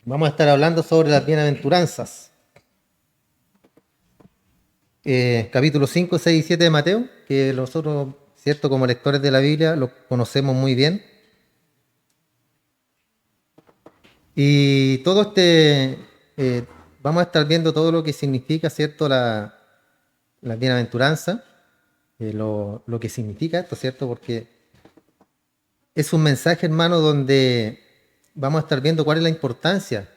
Vamos a estar hablando sobre las bienaventuranzas. Capítulo 5, 6 y 7 de Mateo, que nosotros, cierto, como lectores de la Biblia, lo conocemos muy bien. Y vamos a estar viendo todo lo que significa, cierto, la bienaventuranza, lo que significa esto, cierto, porque es un mensaje, hermano, donde vamos a estar viendo cuál es la importancia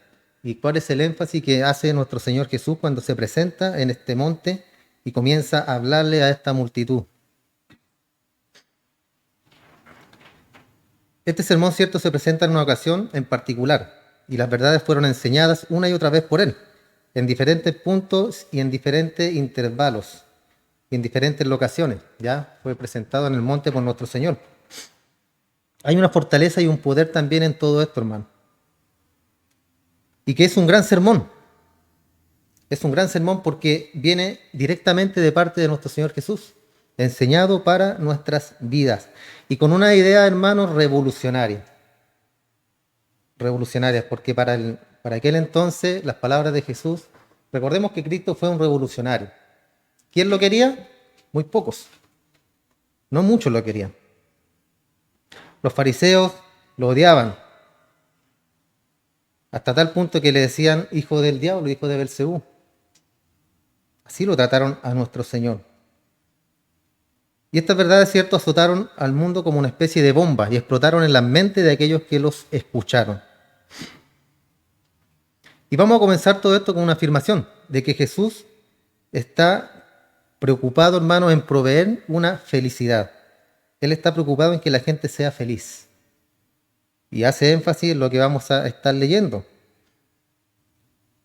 y cuál es el énfasis que hace nuestro Señor Jesús cuando se presenta en este monte y comienza a hablarle a esta multitud. Este sermón, cierto, se presenta en una ocasión en particular y las verdades fueron enseñadas una y otra vez por él, en diferentes puntos y en diferentes intervalos y en diferentes locaciones. Ya fue presentado en el monte por nuestro Señor. Hay una fortaleza y un poder también en todo esto, hermano. Y que es un gran sermón. Es un gran sermón porque viene directamente de parte de nuestro Señor Jesús, enseñado para nuestras vidas y con una idea, hermanos, revolucionaria. Revolucionarias, porque para aquel entonces las palabras de Jesús, recordemos que Cristo fue un revolucionario. ¿Quién lo quería? Muy pocos. No muchos lo querían. Los fariseos lo odiaban, hasta tal punto que le decían hijo del diablo, hijo de Belcebú. Así lo trataron a nuestro Señor. Y estas verdades, cierto, azotaron al mundo como una especie de bomba y explotaron en la mente de aquellos que los escucharon. Y vamos a comenzar todo esto con una afirmación de que Jesús está preocupado, hermano, en proveer una felicidad. Él está preocupado en que la gente sea feliz. Y hace énfasis en lo que vamos a estar leyendo.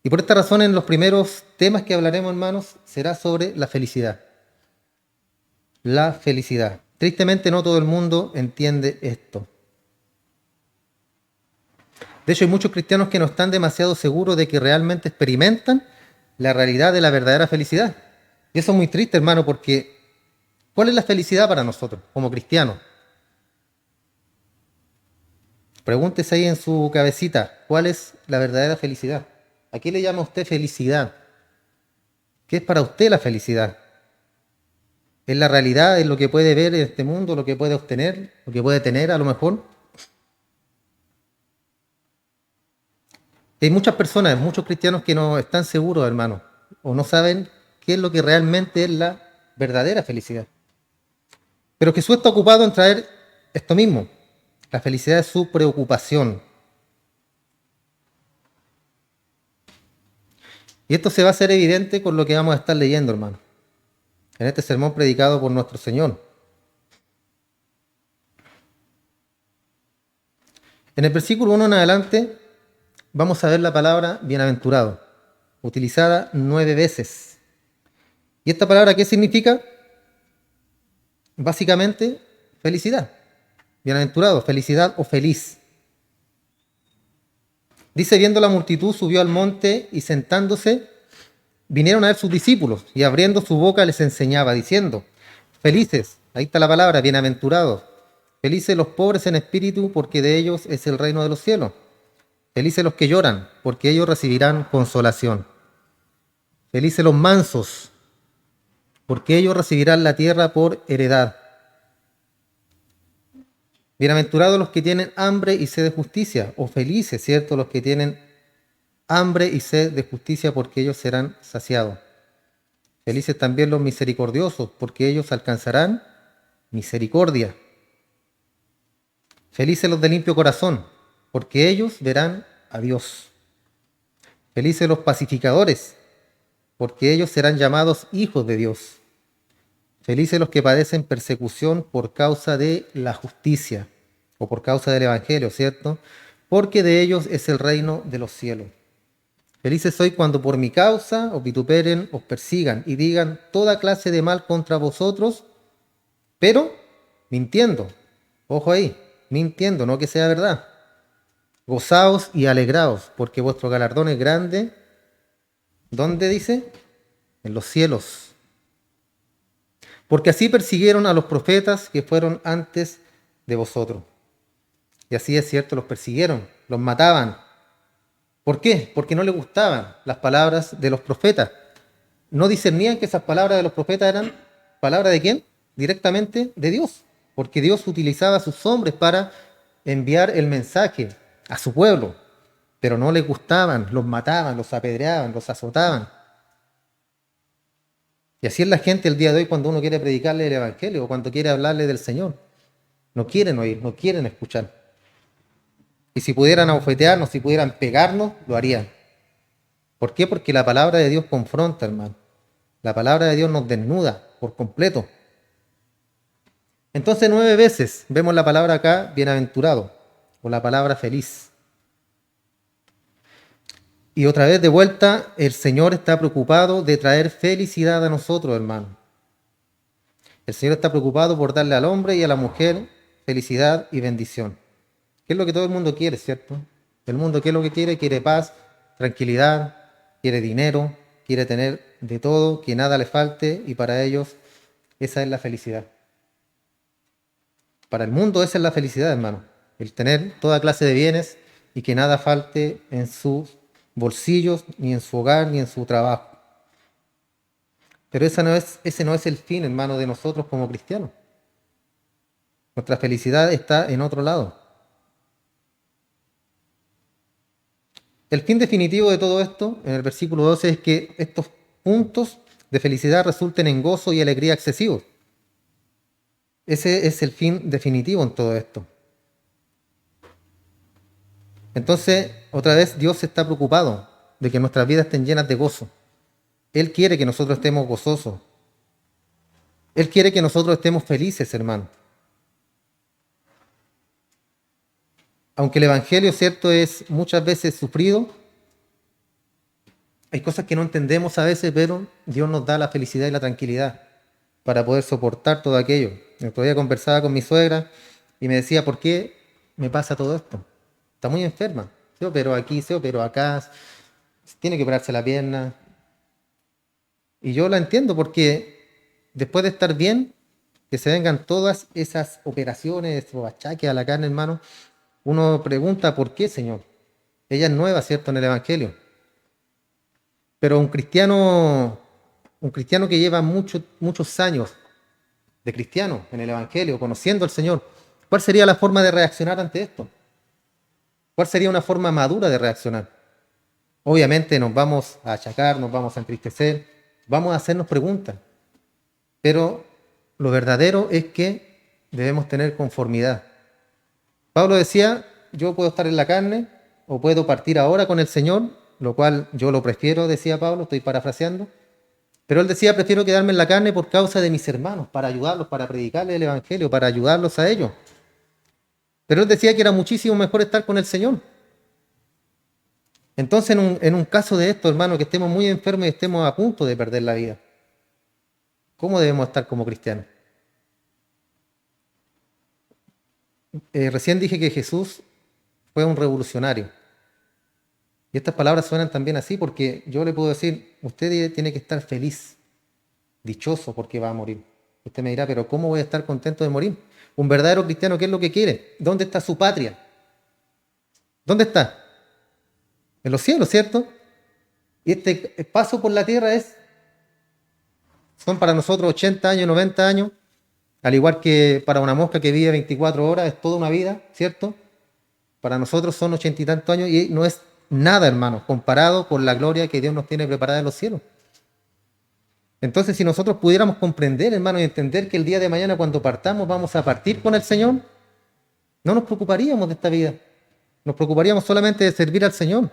Y por esta razón, en los primeros temas que hablaremos, hermanos, será sobre la felicidad. La felicidad. Tristemente no todo el mundo entiende esto. De hecho, hay muchos cristianos que no están demasiado seguros de que realmente experimentan la realidad de la verdadera felicidad. Y eso es muy triste, hermano, porque ¿cuál es la felicidad para nosotros como cristianos? Pregúntese ahí en su cabecita, ¿cuál es la verdadera felicidad? ¿A qué le llama usted felicidad? ¿Qué es para usted la felicidad? ¿Es la realidad? ¿Es lo que puede ver en este mundo? ¿Lo que puede obtener? ¿Lo que puede tener a lo mejor? Hay muchas personas, muchos cristianos que no están seguros, hermano, o no saben qué es lo que realmente es la verdadera felicidad. Pero Jesús está ocupado en traer esto mismo. La felicidad es su preocupación. Y esto se va a hacer evidente con lo que vamos a estar leyendo, hermano, en este sermón predicado por nuestro Señor. En el versículo 1 en adelante vamos a ver la palabra bienaventurado, utilizada 9 veces. ¿Y esta palabra qué significa? Básicamente, felicidad. Bienaventurado, felicidad o feliz. Dice, viendo la multitud, subió al monte y sentándose, vinieron a él sus discípulos y abriendo su boca les enseñaba, diciendo, felices, ahí está la palabra, bienaventurados, felices los pobres en espíritu, porque de ellos es el reino de los cielos. Felices los que lloran, porque ellos recibirán consolación. Felices los mansos, porque ellos recibirán la tierra por heredad. Bienaventurados los que tienen hambre y sed de justicia, o felices, ¿cierto? Los que tienen hambre y sed de justicia, porque ellos serán saciados. Felices también los misericordiosos, porque ellos alcanzarán misericordia. Felices los de limpio corazón, porque ellos verán a Dios. Felices los pacificadores, porque ellos serán llamados hijos de Dios. Felices los que padecen persecución por causa de la justicia, o por causa del Evangelio, ¿cierto? Porque de ellos es el reino de los cielos. Felices soy cuando por mi causa os vituperen, os persigan y digan toda clase de mal contra vosotros, pero mintiendo. Ojo ahí, mintiendo, no que sea verdad. Gozaos y alegraos, porque vuestro galardón es grande. ¿Dónde dice? En los cielos. Porque así persiguieron a los profetas que fueron antes de vosotros. Y así es cierto, los persiguieron, los mataban. ¿Por qué? Porque no le gustaban las palabras de los profetas. No discernían que esas palabras de los profetas eran palabras de quién? Directamente de Dios. Porque Dios utilizaba a sus hombres para enviar el mensaje a su pueblo. Pero no les gustaban, los mataban, los apedreaban, los azotaban. Y así es la gente el día de hoy cuando uno quiere predicarle el Evangelio o cuando quiere hablarle del Señor. No quieren oír, no quieren escuchar. Y si pudieran abofetearnos, si pudieran pegarnos, lo harían. ¿Por qué? Porque la palabra de Dios confronta, hermano. La palabra de Dios nos desnuda por completo. Entonces 9 veces vemos la palabra acá, bienaventurado, o la palabra feliz. Y otra vez de vuelta, el Señor está preocupado de traer felicidad a nosotros, hermano. El Señor está preocupado por darle al hombre y a la mujer felicidad y bendición. ¿Qué es lo que todo el mundo quiere, cierto? El mundo, ¿qué es lo que quiere? Quiere paz, tranquilidad, quiere dinero, quiere tener de todo, que nada le falte, y para ellos esa es la felicidad. Para el mundo esa es la felicidad, hermano. El tener toda clase de bienes y que nada falte en sus bolsillos, ni en su hogar, ni en su trabajo. Pero ese no es el fin, hermano, de nosotros como cristianos. Nuestra felicidad está en otro lado. El fin definitivo de todo esto, en el versículo 12, es que estos puntos de felicidad resulten en gozo y alegría excesivos. Ese es el fin definitivo en todo esto. Entonces, otra vez, Dios está preocupado de que nuestras vidas estén llenas de gozo. Él quiere que nosotros estemos gozosos. Él quiere que nosotros estemos felices, hermano. Aunque el Evangelio, cierto, es muchas veces sufrido, hay cosas que no entendemos a veces, pero Dios nos da la felicidad y la tranquilidad para poder soportar todo aquello. El otro día conversaba con mi suegra y me decía, ¿por qué me pasa todo esto? Está muy enferma. Se operó aquí, se operó acá, tiene que operarse la pierna. Y yo la entiendo porque después de estar bien, que se vengan todas esas operaciones o achaques a la carne, hermano, uno pregunta, ¿por qué, Señor? Ella es nueva, ¿cierto?, en el Evangelio. Pero un cristiano que lleva muchos años de cristiano en el Evangelio, conociendo al Señor, ¿cuál sería la forma de reaccionar ante esto? ¿Cuál sería una forma madura de reaccionar? Obviamente nos vamos a achacar, nos vamos a entristecer, vamos a hacernos preguntas, pero lo verdadero es que debemos tener conformidad. Pablo decía, yo puedo estar en la carne o puedo partir ahora con el Señor, lo cual yo lo prefiero, decía Pablo, estoy parafraseando, pero él decía, prefiero quedarme en la carne por causa de mis hermanos, para ayudarlos, para predicarles el Evangelio, para ayudarlos a ellos. Pero él decía que era muchísimo mejor estar con el Señor. Entonces, en un caso de esto, hermano, que estemos muy enfermos y estemos a punto de perder la vida, ¿cómo debemos estar como cristianos? Recién dije que Jesús fue un revolucionario. Y estas palabras suenan también así porque yo le puedo decir, usted tiene que estar feliz, dichoso porque va a morir. Usted me dirá, pero ¿cómo voy a estar contento de morir? Un verdadero cristiano, ¿qué es lo que quiere? ¿Dónde está su patria? ¿Dónde está? En los cielos, ¿cierto? Y este paso por la tierra son para nosotros 80 años, 90 años, al igual que para una mosca que vive 24 horas, es toda una vida, ¿cierto? Para nosotros son 80 y tantos años y no es nada, hermano, comparado con la gloria que Dios nos tiene preparada en los cielos. Entonces, si nosotros pudiéramos comprender, hermano, y entender que el día de mañana cuando partamos vamos a partir con el Señor, no nos preocuparíamos de esta vida. Nos preocuparíamos solamente de servir al Señor.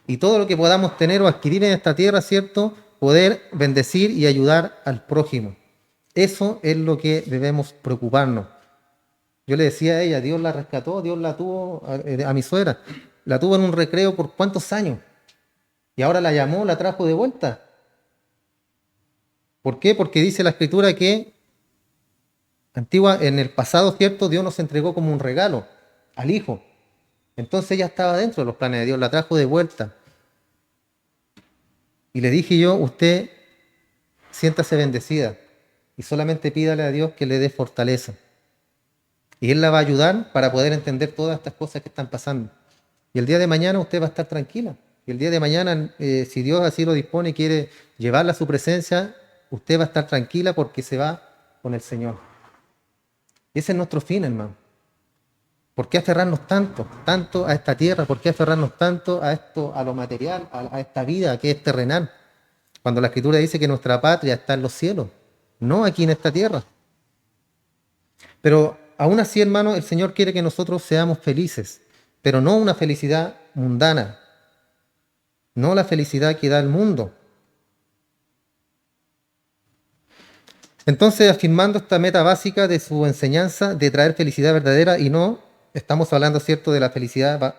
Y todo lo que podamos tener o adquirir en esta tierra, ¿cierto? Poder bendecir y ayudar al prójimo. Eso es lo que debemos preocuparnos. Yo le decía a ella, Dios la rescató, Dios la tuvo a mi suegra. La tuvo en un recreo por ¿cuántos años? Y ahora la llamó, la trajo de vuelta. ¿Por qué? Porque dice la Escritura que en el pasado, ¿cierto? Dios nos entregó como un regalo al Hijo. Entonces ella estaba dentro de los planes de Dios, la trajo de vuelta. Y le dije yo, usted siéntase bendecida y solamente pídale a Dios que le dé fortaleza. Y Él la va a ayudar para poder entender todas estas cosas que están pasando. Y el día de mañana usted va a estar tranquila. Y el día de mañana, si Dios así lo dispone y quiere llevarla a su presencia, usted va a estar tranquila porque se va con el Señor. Y ese es nuestro fin, hermano. ¿Por qué aferrarnos tanto a esta tierra? ¿Por qué aferrarnos tanto a esto, a lo material, a esta vida que es terrenal? Cuando la Escritura dice que nuestra patria está en los cielos, no aquí en esta tierra. Pero aún así, hermano, el Señor quiere que nosotros seamos felices, pero no una felicidad mundana, no la felicidad que da el mundo. Entonces, afirmando esta meta básica de su enseñanza de traer felicidad verdadera y no, estamos hablando, ¿cierto?, de la felicidad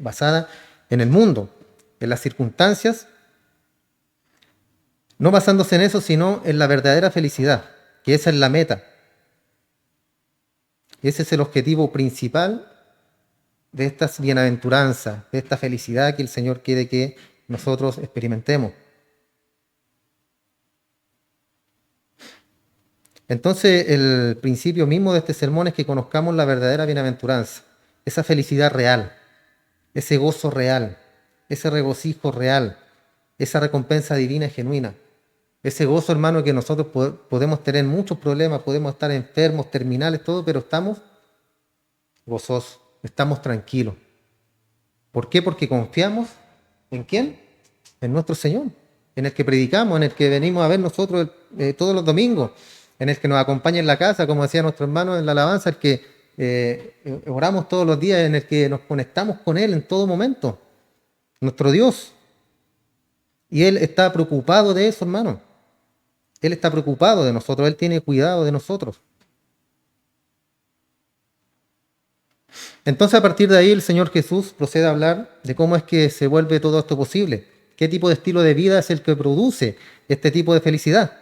basada en el mundo, en las circunstancias, no basándose en eso, sino en la verdadera felicidad, que esa es la meta. Ese es el objetivo principal de estas bienaventuranzas, de esta felicidad que el Señor quiere que nosotros experimentemos. Entonces, el principio mismo de este sermón es que conozcamos la verdadera bienaventuranza, esa felicidad real, ese gozo real, ese regocijo real, esa recompensa divina y genuina. Ese gozo, hermano, que nosotros podemos tener muchos problemas, podemos estar enfermos, terminales, todo, pero estamos gozosos, estamos tranquilos. ¿Por qué? Porque confiamos ¿en quién? En nuestro Señor, en el que predicamos, en el que venimos a ver nosotros todos los domingos, en el que nos acompaña en la casa, como decía nuestro hermano en la alabanza, el que oramos todos los días, en el que nos conectamos con Él en todo momento, nuestro Dios. Y Él está preocupado de eso, hermano. Él está preocupado de nosotros, Él tiene cuidado de nosotros. Entonces, a partir de ahí, el Señor Jesús procede a hablar de cómo es que se vuelve todo esto posible, qué tipo de estilo de vida es el que produce este tipo de felicidad.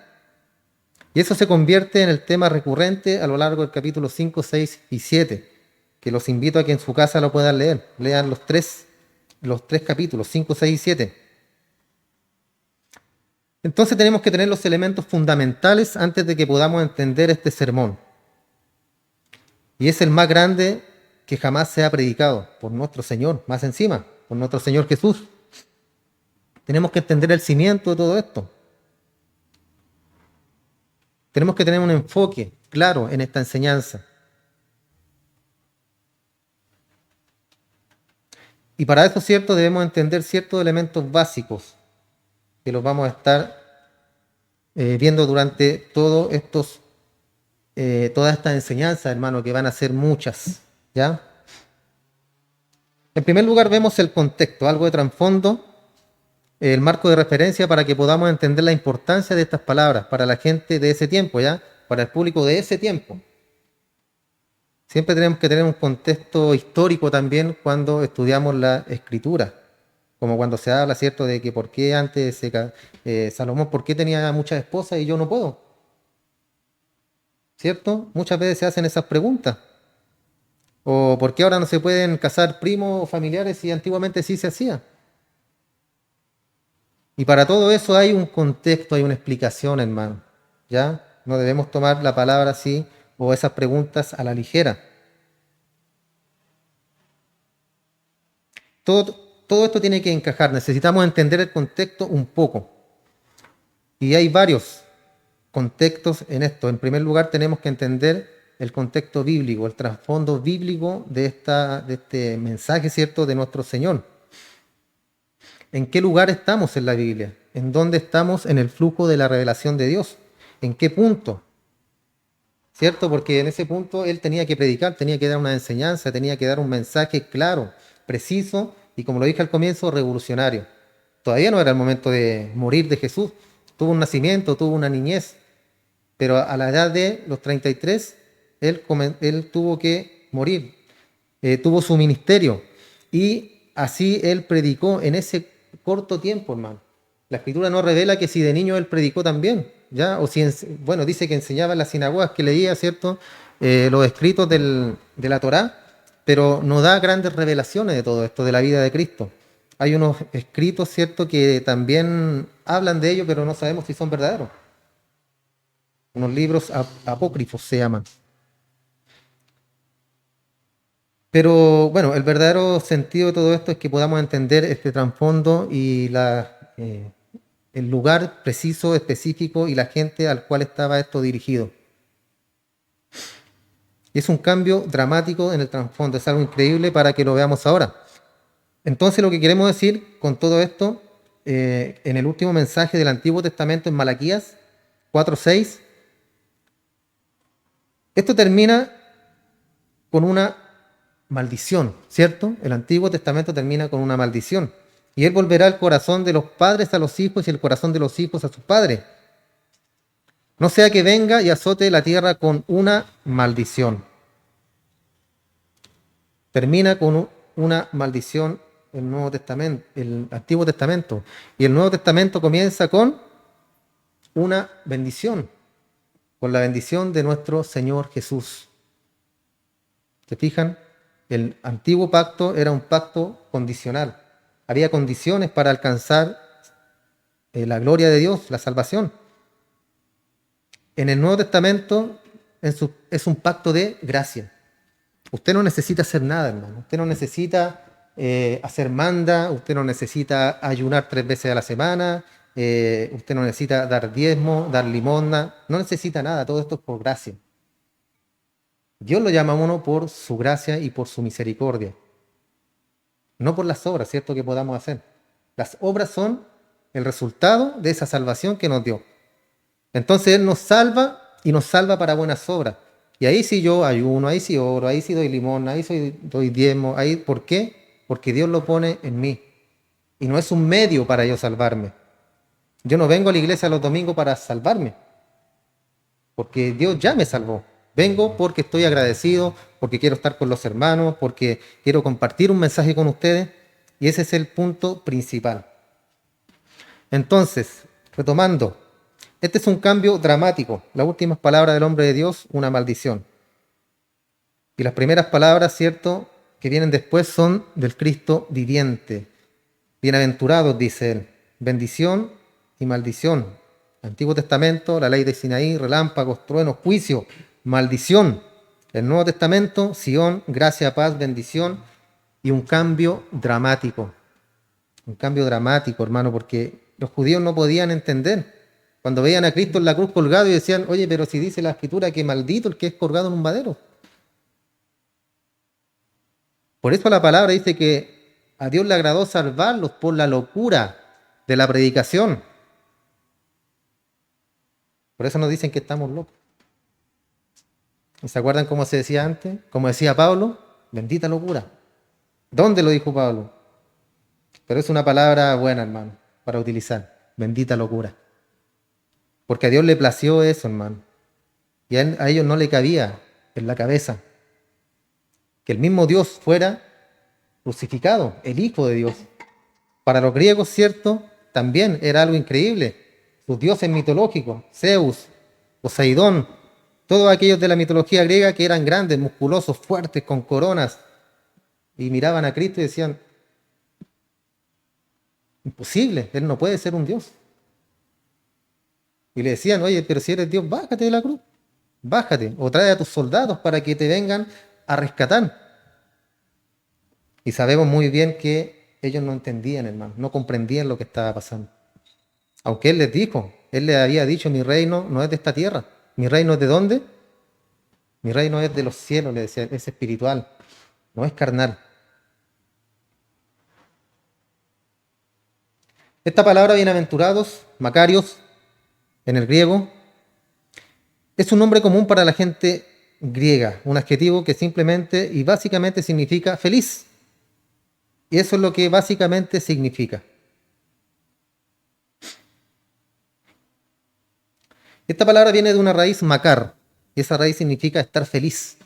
Y eso se convierte en el tema recurrente a lo largo del capítulo 5, 6 y 7, que los invito a que en su casa lo puedan leer. Lean los tres capítulos, 5, 6 y 7. Entonces tenemos que tener los elementos fundamentales antes de que podamos entender este sermón. Y es el más grande que jamás se ha predicado por nuestro Señor, más encima, por nuestro Señor Jesús. Tenemos que entender el cimiento de todo esto. Tenemos que tener un enfoque claro en esta enseñanza. Y para eso, cierto, debemos entender ciertos elementos básicos que los vamos a estar viendo durante todas estas enseñanzas, hermano, que van a ser muchas, ¿ya? En primer lugar, vemos el contexto, algo de trasfondo, el marco de referencia para que podamos entender la importancia de estas palabras para la gente de ese tiempo, ¿ya? Para el público de ese tiempo. Siempre tenemos que tener un contexto histórico también cuando estudiamos la escritura, como cuando se habla, ¿cierto?, de que por qué antes Salomón, ¿por qué tenía muchas esposas y yo no puedo? ¿Cierto? Muchas veces se hacen esas preguntas. ¿O por qué ahora no se pueden casar primos o familiares si antiguamente sí se hacía? Y para todo eso hay un contexto, hay una explicación, hermano. ¿Ya? No debemos tomar la palabra así o esas preguntas a la ligera. Todo esto tiene que encajar. Necesitamos entender el contexto un poco. Y hay varios contextos en esto. En primer lugar, tenemos que entender el contexto bíblico, el trasfondo bíblico de este mensaje, ¿cierto?, de nuestro Señor. ¿En qué lugar estamos en la Biblia? ¿En dónde estamos en el flujo de la revelación de Dios? ¿En qué punto? ¿Cierto? Porque en ese punto Él tenía que predicar, tenía que dar una enseñanza, tenía que dar un mensaje claro, preciso y, como lo dije al comienzo, revolucionario. Todavía no era el momento de morir de Jesús. Tuvo un nacimiento, tuvo una niñez, pero a la edad de los 33, él tuvo que morir, tuvo su ministerio y así Él predicó en ese corto tiempo, hermano. La Escritura no revela que si de niño Él predicó también, ¿ya? O si, bueno, dice que enseñaba en las sinagogas, que leía, ¿cierto?, los escritos de la Torá, pero no da grandes revelaciones de todo esto, de la vida de Cristo. Hay unos escritos, ¿cierto?, que también hablan de ello, pero no sabemos si son verdaderos. Unos libros apócrifos se llaman. Pero bueno, el verdadero sentido de todo esto es que podamos entender este trasfondo y el lugar preciso, específico y la gente al cual estaba esto dirigido. Y es un cambio dramático en el trasfondo, es algo increíble para que lo veamos ahora. Entonces lo que queremos decir con todo esto, en el último mensaje del Antiguo Testamento en Malaquías 4:6, esto termina con una maldición, ¿cierto? El Antiguo Testamento termina con una maldición. Y Él volverá el corazón de los padres a los hijos y el corazón de los hijos a sus padres. No sea que venga y azote la tierra con una maldición. Termina con una maldición el Nuevo Testamento, el Antiguo Testamento. Y el Nuevo Testamento comienza con una bendición, con la bendición de nuestro Señor Jesús. ¿Se fijan? El antiguo pacto era un pacto condicional. Había condiciones para alcanzar la gloria de Dios, la salvación. En el Nuevo Testamento es un pacto de gracia. Usted no necesita hacer nada, hermano. Usted no necesita hacer manda, usted no necesita ayunar 3 veces a la semana, usted no necesita dar diezmo, dar limosna, no necesita nada, todo esto es por gracia. Dios lo llama a uno por su gracia y por su misericordia, no por las obras, ¿cierto?, que podamos hacer. Las obras son el resultado de esa salvación que nos dio. Entonces Él nos salva y nos salva para buenas obras. Y ahí sí yo ayuno, ahí sí oro, ahí sí doy limosna, ahí sí doy diezmo. Ahí, ¿por qué? Porque Dios lo pone en mí. Y no es un medio para yo salvarme. Yo no vengo a la iglesia los domingos para salvarme, porque Dios ya me salvó. Vengo porque estoy agradecido, porque quiero estar con los hermanos, porque quiero compartir un mensaje con ustedes. Y ese es el punto principal. Entonces, retomando, este es un cambio dramático. Las últimas palabras del hombre de Dios, una maldición. Y las primeras palabras, ¿cierto?, que vienen después son del Cristo viviente. Bienaventurados, dice él, bendición y maldición. Antiguo Testamento, la ley de Sinaí, relámpagos, truenos, juicio, maldición. El Nuevo Testamento, Sión, gracia, paz, bendición y un cambio dramático. Un cambio dramático, hermano, porque los judíos no podían entender. Cuando veían a Cristo en la cruz colgado y decían, oye, pero si dice la Escritura que maldito el que es colgado en un madero. Por eso la palabra dice que a Dios le agradó salvarlos por la locura de la predicación. Por eso nos dicen que estamos locos. ¿Y se acuerdan cómo se decía antes? Como decía Pablo, bendita locura. ¿Dónde lo dijo Pablo? Pero es una palabra buena, hermano, para utilizar. Bendita locura. Porque a Dios le plació eso, hermano. Y a ellos no le cabía en la cabeza que el mismo Dios fuera crucificado, el Hijo de Dios. Para los griegos, cierto, también era algo increíble. Sus dioses mitológicos, Zeus, Poseidón, todos aquellos de la mitología griega que eran grandes, musculosos, fuertes, con coronas, y miraban a Cristo y decían, imposible, Él no puede ser un Dios. Y le decían, oye, pero si eres Dios, bájate de la cruz, bájate, o trae a tus soldados para que te vengan a rescatar. Y sabemos muy bien que ellos no entendían, hermano, no comprendían lo que estaba pasando. Aunque Él les dijo, Él les había dicho, mi reino no es de esta tierra. ¿Mi reino es de dónde? Mi reino es de los cielos, le decía, es espiritual, no es carnal. Esta palabra bienaventurados, Macarios, en el griego, es un nombre común para la gente griega, un adjetivo que simplemente y básicamente significa feliz. Y eso es lo que básicamente significa. Esta palabra viene de una raíz macar, y esa raíz significa estar feliz.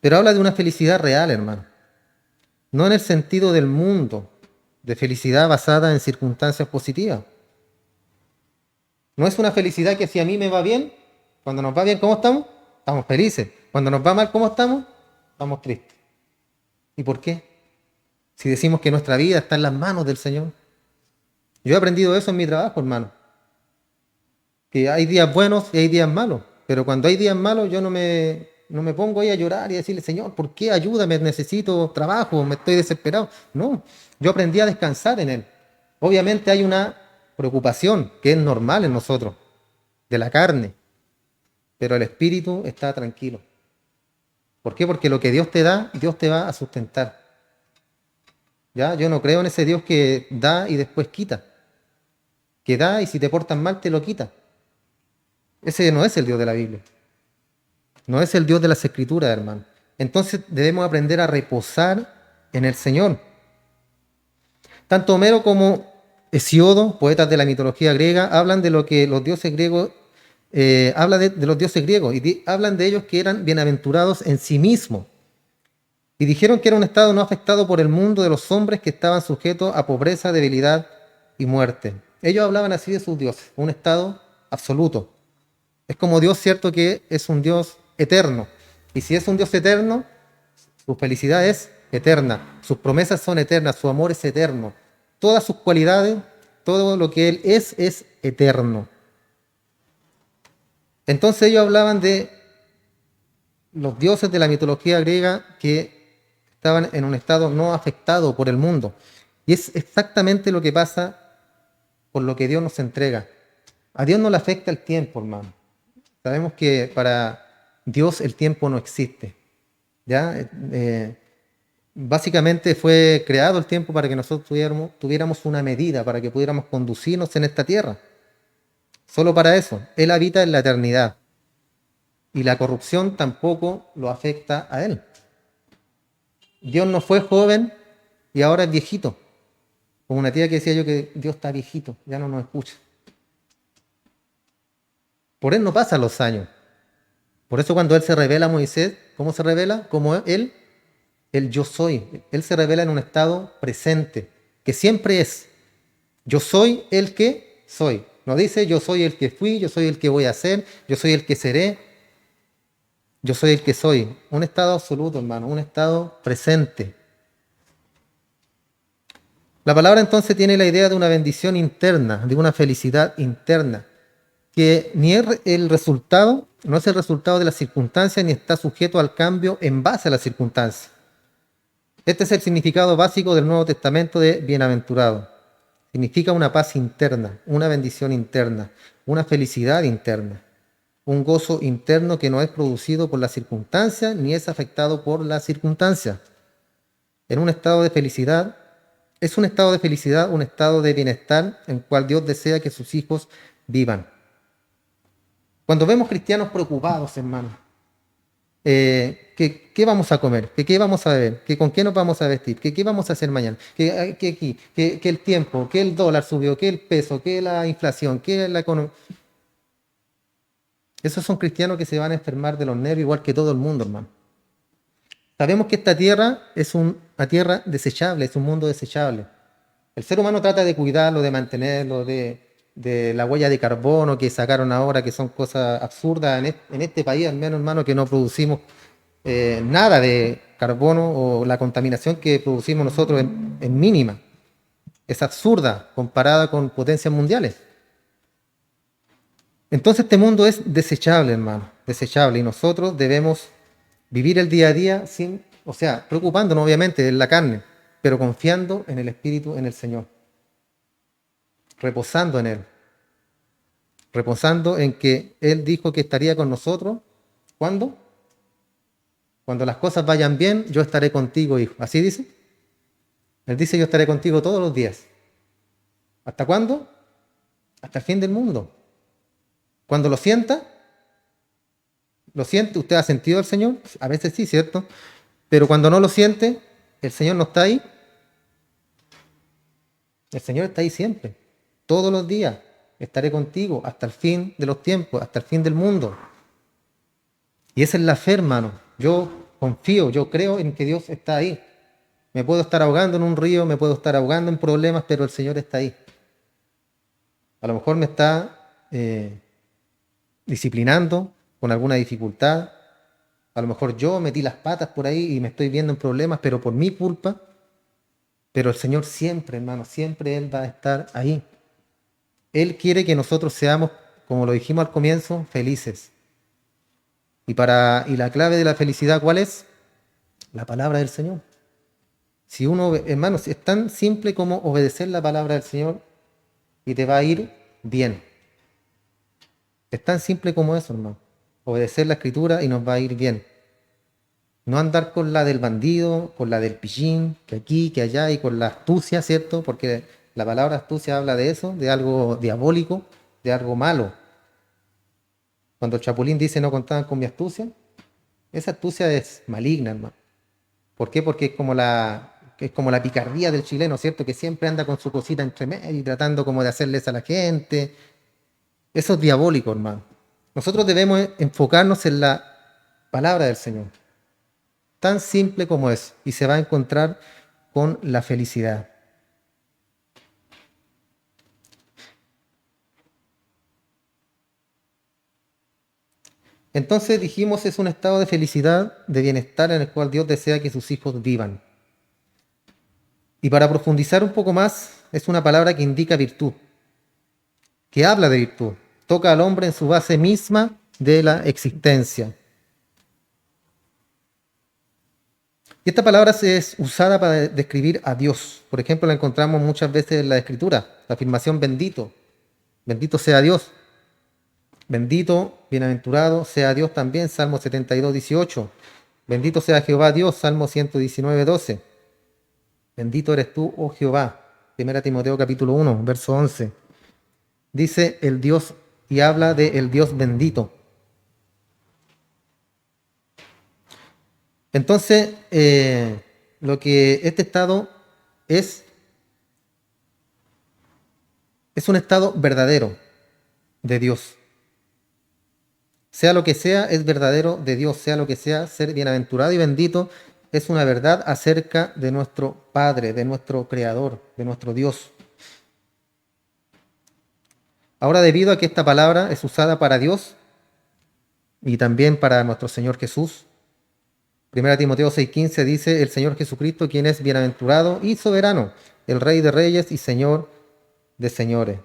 Pero habla de una felicidad real, hermano. No en el sentido del mundo, de felicidad basada en circunstancias positivas. No es una felicidad que si a mí me va bien, cuando nos va bien, ¿cómo estamos? Estamos felices. Cuando nos va mal, ¿cómo estamos? Estamos tristes. ¿Y por qué? Si decimos que nuestra vida está en las manos del Señor. Yo he aprendido eso en mi trabajo, hermano. Que hay días buenos y hay días malos. Pero cuando hay días malos, yo no me no me pongo ahí a llorar y a decirle, Señor, ¿por qué? Ayúdame, necesito trabajo, me estoy desesperado. No, yo aprendí a descansar en Él. Obviamente hay una preocupación que es normal en nosotros, de la carne, pero el espíritu está tranquilo. ¿Por qué? Porque lo que Dios te da, Dios te va a sustentar. ¿Ya? Yo no creo en ese Dios que da y después quita. Que da y si te portas mal te lo quita. Ese no es el Dios de la Biblia. No es el Dios de las Escrituras, hermano. Entonces debemos aprender a reposar en el Señor. Tanto Homero como Hesiodo, poetas de la mitología griega, hablan de lo que los dioses griegos, habla de los dioses griegos y hablan de ellos que eran bienaventurados en sí mismos. Y dijeron que era un estado no afectado por el mundo de los hombres que estaban sujetos a pobreza, debilidad y muerte. Ellos hablaban así de sus dioses, un estado absoluto. Es como Dios, cierto, que es un Dios eterno. Y si es un Dios eterno, su felicidad es eterna, sus promesas son eternas, su amor es eterno. Todas sus cualidades, todo lo que Él es eterno. Entonces ellos hablaban de los dioses de la mitología griega que estaban en un estado no afectado por el mundo. Y es exactamente lo que pasa por lo que Dios nos entrega. A Dios no le afecta el tiempo, hermano. Sabemos que para Dios el tiempo no existe. ¿Ya? Básicamente fue creado el tiempo para que nosotros tuviéramos una medida, para que pudiéramos conducirnos en esta tierra. Solo para eso. Él habita en la eternidad. Y la corrupción tampoco lo afecta a Él. Dios no fue joven y ahora es viejito. Como una tía que decía yo que Dios está viejito, ya no nos escucha. Por Él no pasan los años. Por eso cuando Él se revela a Moisés, ¿cómo se revela? Como Él, el yo soy. Él se revela en un estado presente, que siempre es. Yo soy el que soy. No dice yo soy el que fui, yo soy el que voy a ser, yo soy el que seré. Yo soy el que soy. Un estado absoluto, hermano, un estado presente. La palabra entonces tiene la idea de una bendición interna, de una felicidad interna, que ni es el resultado, no es el resultado de las circunstancias, ni está sujeto al cambio en base a las circunstancias. Este es el significado básico del Nuevo Testamento de bienaventurado. Significa una paz interna, una bendición interna, una felicidad interna, un gozo interno que no es producido por las circunstancias ni es afectado por las circunstancias. En un estado de felicidad, es un estado de felicidad, un estado de bienestar en el cual Dios desea que sus hijos vivan. Cuando vemos cristianos preocupados, hermano, ¿qué vamos a comer? ¿Qué vamos a beber? ¿Con qué nos vamos a vestir? ¿Qué vamos a hacer mañana? ¿Que el tiempo? ¿Que el dólar subió? ¿Que el peso? ¿Que la inflación? ¿Que la economía? Esos son cristianos que se van a enfermar de los nervios igual que todo el mundo, hermano. Sabemos que esta tierra es una tierra desechable, es un mundo desechable. El ser humano trata de cuidarlo, de mantenerlo, de la huella de carbono que sacaron ahora, que son cosas absurdas en este país, al menos, hermano, que no producimos nada de carbono o la contaminación que producimos nosotros es mínima. Es absurda comparada con potencias mundiales. Entonces este mundo es desechable, hermano, desechable, y nosotros debemos vivir el día a día sin, o sea, preocupándonos obviamente de la carne, pero confiando en el Espíritu, en el Señor, reposando en Él, reposando en que Él dijo que estaría con nosotros. ¿Cuándo? Cuando las cosas vayan bien, yo estaré contigo, hijo. ¿Así dice? Él dice, yo estaré contigo todos los días. ¿Hasta cuándo? Hasta el fin del mundo. Cuando lo siente, ¿usted ha sentido al Señor? A veces sí, ¿cierto? Pero cuando no lo siente, el Señor no está ahí. El Señor está ahí siempre, todos los días. Estaré contigo hasta el fin de los tiempos, hasta el fin del mundo. Y esa es la fe, hermano. Yo confío, yo creo en que Dios está ahí. Me puedo estar ahogando en un río, me puedo estar ahogando en problemas, pero el Señor está ahí. A lo mejor me está disciplinando con alguna dificultad. A lo mejor yo metí las patas por ahí y me estoy viendo en problemas, pero por mi culpa. Pero el Señor siempre, hermano, siempre Él va a estar ahí. Él quiere que nosotros seamos, como lo dijimos al comienzo, felices. Y la clave de la felicidad, ¿cuál es? La palabra del Señor. Si uno, hermanos, es tan simple como obedecer la palabra del Señor y te va a ir bien. Es tan simple como eso, hermano. Obedecer la escritura y nos va a ir bien. No andar con la del bandido, con la del pillín, que aquí, que allá, y con la astucia, ¿cierto? Porque la palabra astucia habla de eso, de algo diabólico, de algo malo. Cuando el Chapulín dice no contaban con mi astucia, esa astucia es maligna, hermano. ¿Por qué? Porque es como la picardía del chileno, ¿cierto? Que siempre anda con su cosita entre medio y tratando como de hacerles a la gente. Eso es diabólico, hermano. Nosotros debemos enfocarnos en la palabra del Señor. Tan simple como es. Y se va a encontrar con la felicidad. Entonces dijimos es un estado de felicidad, de bienestar en el cual Dios desea que sus hijos vivan. Y para profundizar un poco más, es una palabra que indica virtud, que habla de virtud, toca al hombre en su base misma de la existencia. Y esta palabra es usada para describir a Dios. Por ejemplo, la encontramos muchas veces en la Escritura, la afirmación bendito. Bendito sea Dios. Bendito, bienaventurado sea Dios también, Salmo 72, 18. Bendito sea Jehová Dios, Salmo 119, 12. Bendito eres tú, oh Jehová. 1 Timoteo capítulo 1, verso 11. Dice el Dios y habla de el Dios bendito. Entonces, lo que este estado es un estado verdadero de Dios. Sea lo que sea, es verdadero de Dios. Sea lo que sea, ser bienaventurado y bendito es una verdad acerca de nuestro Padre, de nuestro Creador, de nuestro Dios. Ahora, debido a que esta palabra es usada para Dios y también para nuestro Señor Jesús, 1 Timoteo 6:15 dice, el Señor Jesucristo, quien es bienaventurado y soberano, el Rey de Reyes y Señor de Señores.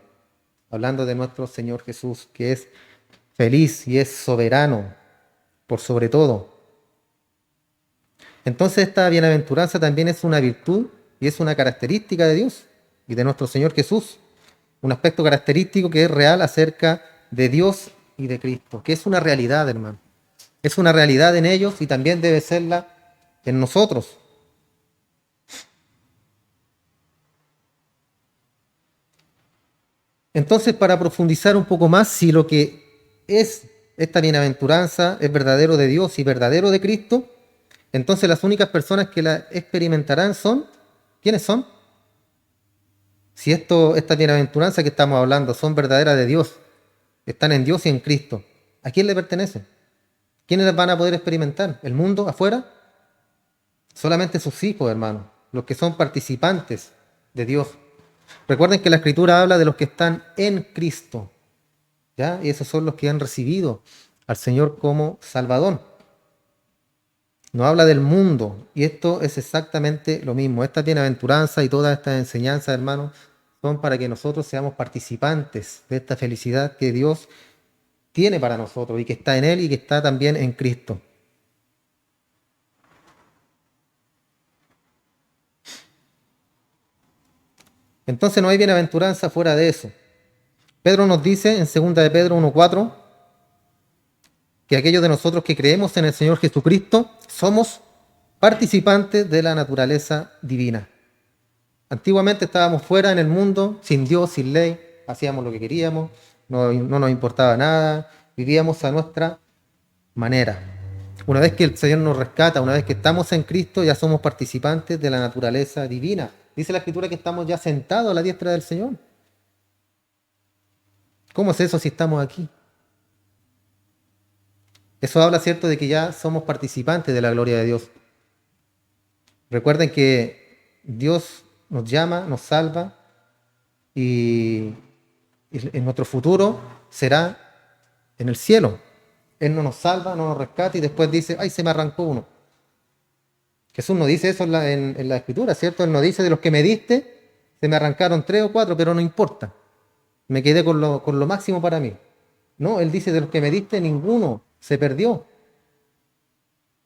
Hablando de nuestro Señor Jesús, que es feliz y es soberano por sobre todo. Entonces esta bienaventuranza también es una virtud y es una característica de Dios y de nuestro Señor Jesús. Un aspecto característico que es real acerca de Dios y de Cristo, que es una realidad, hermano. Es una realidad en ellos y también debe serla en nosotros. Entonces, para profundizar un poco más, si lo que es esta bienaventuranza es verdadero de Dios y verdadero de Cristo, entonces las únicas personas que la experimentarán son, ¿quiénes son? Si estas bienaventuranzas que estamos hablando son verdaderas de Dios, están en Dios y en Cristo, ¿a quién le pertenecen? ¿Quiénes las van a poder experimentar? ¿El mundo afuera? Solamente sus hijos, hermanos, los que son participantes de Dios. Recuerden que la Escritura habla de los que están en Cristo, ¿ya? Y esos son los que han recibido al Señor como Salvador. No habla del mundo, y esto es exactamente lo mismo. Esta bienaventuranza y todas estas enseñanzas, hermanos, son para que nosotros seamos participantes de esta felicidad que Dios tiene para nosotros y que está en Él y que está también en Cristo. Entonces no hay bienaventuranza fuera de eso. Pedro nos dice en 2 de Pedro 1:4 que aquellos de nosotros que creemos en el Señor Jesucristo somos participantes de la naturaleza divina. Antiguamente estábamos fuera en el mundo, sin Dios, sin ley, hacíamos lo que queríamos, no nos importaba nada, vivíamos a nuestra manera. Una vez que el Señor nos rescata, una vez que estamos en Cristo, ya somos participantes de la naturaleza divina. Dice la Escritura que estamos ya sentados a la diestra del Señor. ¿Cómo es eso si estamos aquí? Eso habla, ¿cierto?, de que ya somos participantes de la gloria de Dios. Recuerden que Dios nos llama, nos salva y en nuestro futuro será en el cielo. Él no nos salva, no nos rescata y después dice, ay, se me arrancó uno. Jesús no dice eso en la Escritura, ¿cierto? Él no dice de los que me diste, se me arrancaron 3 o 4, pero no importa. Me quedé con lo máximo para mí. No, Él dice de los que me diste, ninguno se perdió.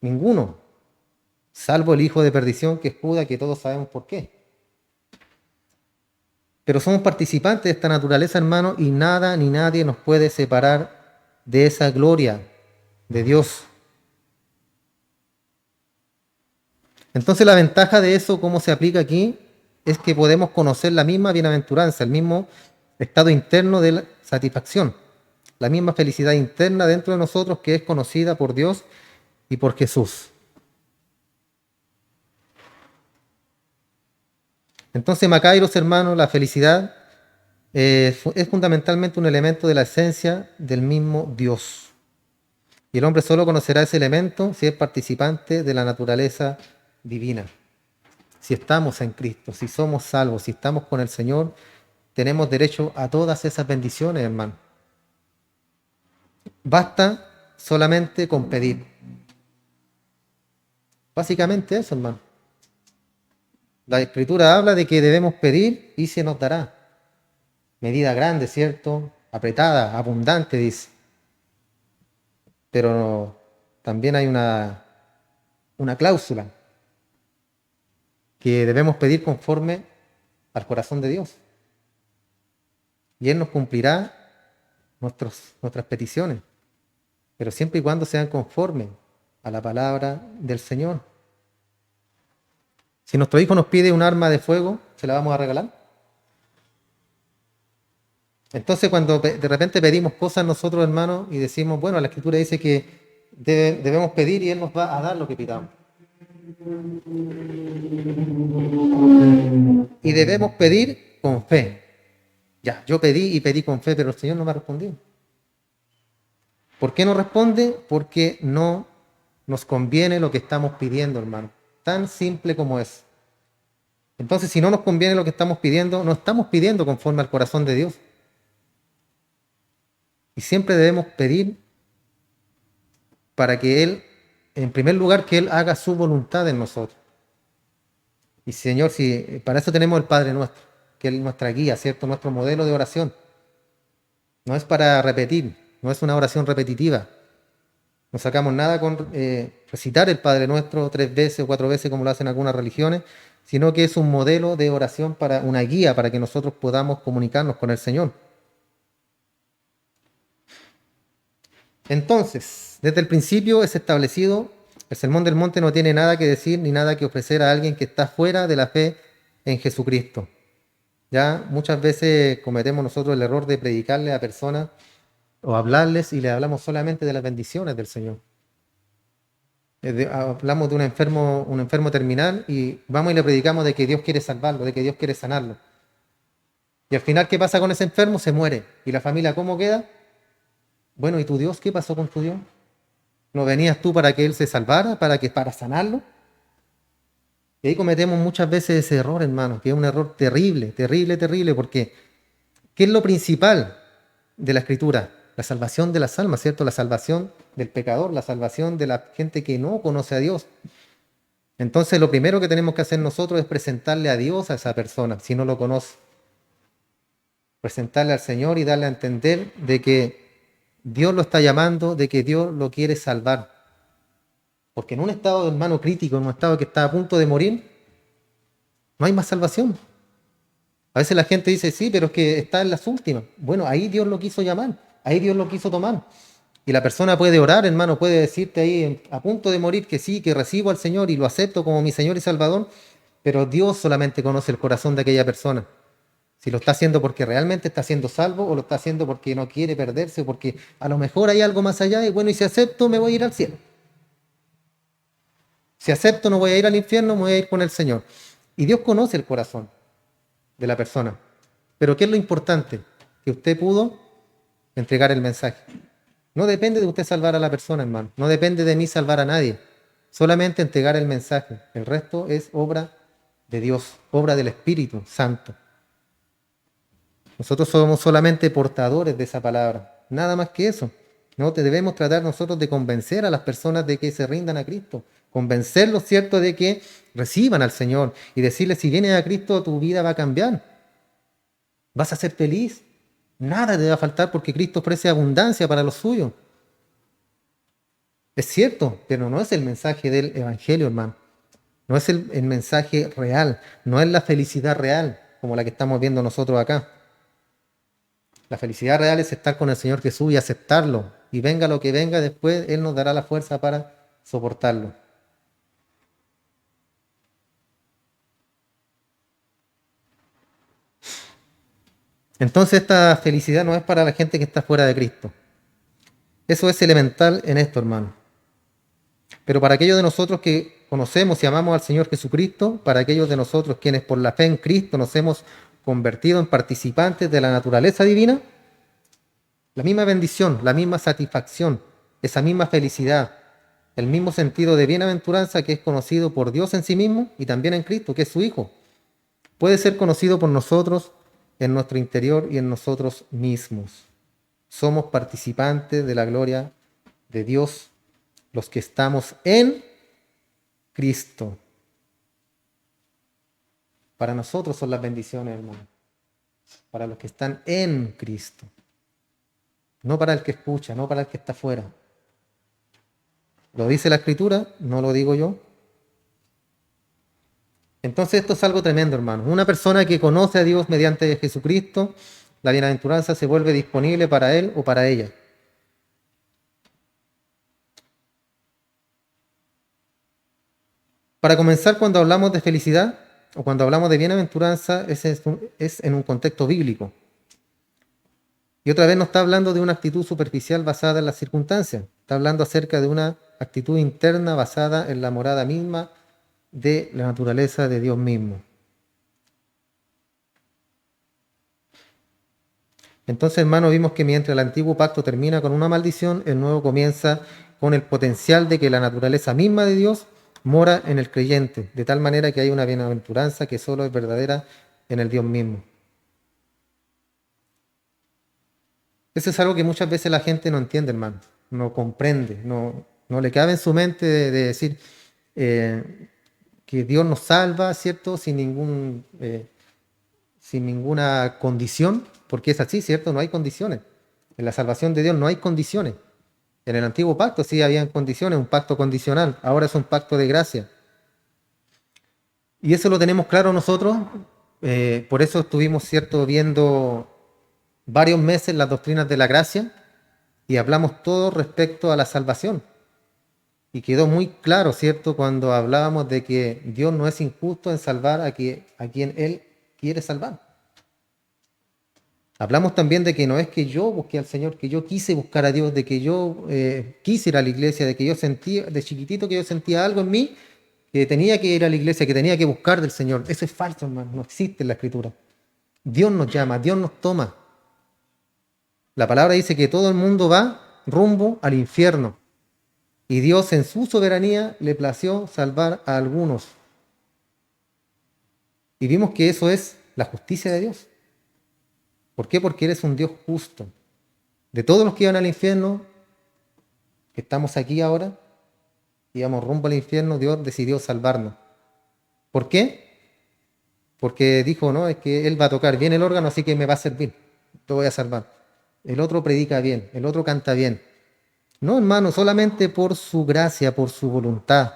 Ninguno, salvo el hijo de perdición que es Judas, que todos sabemos por qué. Pero somos participantes de esta naturaleza, hermano, y nada ni nadie nos puede separar de esa gloria de Dios. Entonces la ventaja de eso, cómo se aplica aquí, es que podemos conocer la misma bienaventuranza, el mismo estado interno de la satisfacción, la misma felicidad interna dentro de nosotros que es conocida por Dios y por Jesús. Entonces, Macairos, hermanos, la felicidad es fundamentalmente un elemento de la esencia del mismo Dios. Y el hombre solo conocerá ese elemento si es participante de la naturaleza divina. Si estamos en Cristo, si somos salvos, si estamos con el Señor, tenemos derecho a todas esas bendiciones, hermano. Basta solamente con pedir. Básicamente eso, hermano. La Escritura habla de que debemos pedir y se nos dará. Medida grande, ¿cierto? Apretada, abundante, dice. Pero también hay una cláusula que debemos pedir conforme al corazón de Dios. Y Él nos cumplirá nuestras peticiones, pero siempre y cuando sean conformes a la palabra del Señor. Si nuestro hijo nos pide un arma de fuego, ¿se la vamos a regalar? Entonces, cuando de repente pedimos cosas nosotros, hermanos, y decimos, bueno, la Escritura dice que debemos pedir y Él nos va a dar lo que pidamos. Y debemos pedir con fe. Ya, yo pedí y pedí con fe, pero el Señor no me ha respondido. ¿Por qué no responde? Porque no nos conviene lo que estamos pidiendo, hermano. Tan simple como es. Entonces, si no nos conviene lo que estamos pidiendo, no estamos pidiendo conforme al corazón de Dios. Y siempre debemos pedir para que Él, en primer lugar, que Él haga su voluntad en nosotros. Y Señor, si para eso tenemos el Padre Nuestro, que es nuestra guía, ¿cierto? Nuestro modelo de oración. No es para repetir, no es una oración repetitiva. No sacamos nada con recitar el Padre Nuestro 3 veces o 4 veces como lo hacen algunas religiones, sino que es un modelo de oración, para una guía para que nosotros podamos comunicarnos con el Señor. Entonces, desde el principio es establecido, el Sermón del Monte no tiene nada que decir ni nada que ofrecer a alguien que está fuera de la fe en Jesucristo. Ya muchas veces cometemos nosotros el error de predicarle a personas o hablarles y le hablamos solamente de las bendiciones del Señor. Hablamos de un enfermo terminal y vamos y le predicamos de que Dios quiere salvarlo, de que Dios quiere sanarlo. Y al final, ¿qué pasa con ese enfermo? Se muere. ¿Y la familia cómo queda? Bueno, ¿y tu Dios? ¿Qué pasó con tu Dios? ¿No venías tú para que Él se salvara, para sanarlo? Y ahí cometemos muchas veces ese error, hermano, que es un error terrible, terrible, terrible, porque ¿qué es lo principal de la Escritura? La salvación de las almas, ¿cierto? La salvación del pecador, la salvación de la gente que no conoce a Dios. Entonces, lo primero que tenemos que hacer nosotros es presentarle a Dios a esa persona, si no lo conoce. Presentarle al Señor y darle a entender de que Dios lo está llamando, de que Dios lo quiere salvar. Porque en un estado, hermano, crítico, en un estado que está a punto de morir, no hay más salvación. A veces la gente dice, sí, pero es que está en las últimas. Bueno, ahí Dios lo quiso llamar, ahí Dios lo quiso tomar. Y la persona puede orar, hermano, puede decirte ahí a punto de morir que sí, que recibo al Señor y lo acepto como mi Señor y Salvador, pero Dios solamente conoce el corazón de aquella persona. Si lo está haciendo porque realmente está siendo salvo o lo está haciendo porque no quiere perderse o porque a lo mejor hay algo más allá y bueno, y si acepto me voy a ir al cielo. Si acepto no voy a ir al infierno, me voy a ir con el Señor. Y Dios conoce el corazón de la persona. Pero ¿qué es lo importante? Que usted pudo entregar el mensaje. No depende de usted salvar a la persona, hermano. No depende de mí salvar a nadie. Solamente entregar el mensaje. El resto es obra de Dios, obra del Espíritu Santo. Nosotros somos solamente portadores de esa palabra. Nada más que eso. No debemos tratar nosotros de convencer a las personas de que se rindan a Cristo. Convencerlos, ¿cierto?, de que reciban al Señor y decirles, si vienes a Cristo, tu vida va a cambiar. Vas a ser feliz. Nada te va a faltar porque Cristo ofrece abundancia para los suyos. Es cierto, pero no es el mensaje del Evangelio, hermano. No es el mensaje real, no es la felicidad real como la que estamos viendo nosotros acá. La felicidad real es estar con el Señor Jesús y aceptarlo. Y venga lo que venga después, Él nos dará la fuerza para soportarlo. Entonces esta felicidad no es para la gente que está fuera de Cristo. Eso es elemental en esto, hermano. Pero para aquellos de nosotros que conocemos y amamos al Señor Jesucristo, para aquellos de nosotros quienes por la fe en Cristo nos hemos convertido en participantes de la naturaleza divina, la misma bendición, la misma satisfacción, esa misma felicidad, el mismo sentido de bienaventuranza que es conocido por Dios en sí mismo y también en Cristo, que es su Hijo, puede ser conocido por nosotros en nuestro interior y en nosotros mismos. Somos participantes de la gloria de Dios, los que estamos en Cristo. Para nosotros son las bendiciones, hermano. Para los que están en Cristo. No para el que escucha, no para el que está afuera. Lo dice la Escritura, no lo digo yo. Entonces esto es algo tremendo, hermano. Una persona que conoce a Dios mediante Jesucristo, la bienaventuranza se vuelve disponible para él o para ella. Para comenzar, cuando hablamos de felicidad o cuando hablamos de bienaventuranza, es en un contexto bíblico. Y otra vez no está hablando de una actitud superficial basada en las circunstancias. Está hablando acerca de una actitud interna basada en la morada misma de la naturaleza de Dios mismo. Entonces, hermano, vimos que mientras el antiguo pacto termina con una maldición, el nuevo comienza con el potencial de que la naturaleza misma de Dios mora en el creyente, de tal manera que hay una bienaventuranza que solo es verdadera en el Dios mismo. Eso es algo que muchas veces la gente no entiende, hermano, no comprende, no le cabe en su mente de decir que Dios nos salva, ¿cierto? Sin ninguna condición, porque es así, ¿cierto? No hay condiciones. En la salvación de Dios no hay condiciones. En el antiguo pacto sí habían condiciones, un pacto condicional, ahora es un pacto de gracia. Y eso lo tenemos claro nosotros, por eso estuvimos, ¿cierto?, viendo varios meses las doctrinas de la gracia y hablamos todo respecto a la salvación. Y quedó muy claro, ¿cierto?, cuando hablábamos de que Dios no es injusto en salvar a quien Él quiere salvar. Hablamos también de que no es que yo busqué al Señor, que yo quise buscar a Dios, de que yo quise ir a la iglesia, de que yo sentía, de chiquitito que yo sentía algo en mí, que tenía que ir a la iglesia, que tenía que buscar del Señor. Eso es falso, hermano, no existe en la Escritura. Dios nos llama, Dios nos toma. La palabra dice que todo el mundo va rumbo al infierno. Y Dios en su soberanía le plació salvar a algunos. Y vimos que eso es la justicia de Dios. ¿Por qué? Porque eres un Dios justo. De todos los que iban al infierno, que estamos aquí ahora, íbamos rumbo al infierno, Dios decidió salvarnos. ¿Por qué? Porque dijo, no, es que Él va a tocar bien el órgano, así que me va a servir. Te voy a salvar. El otro predica bien, el otro canta bien. No, hermano, solamente por su gracia, por su voluntad.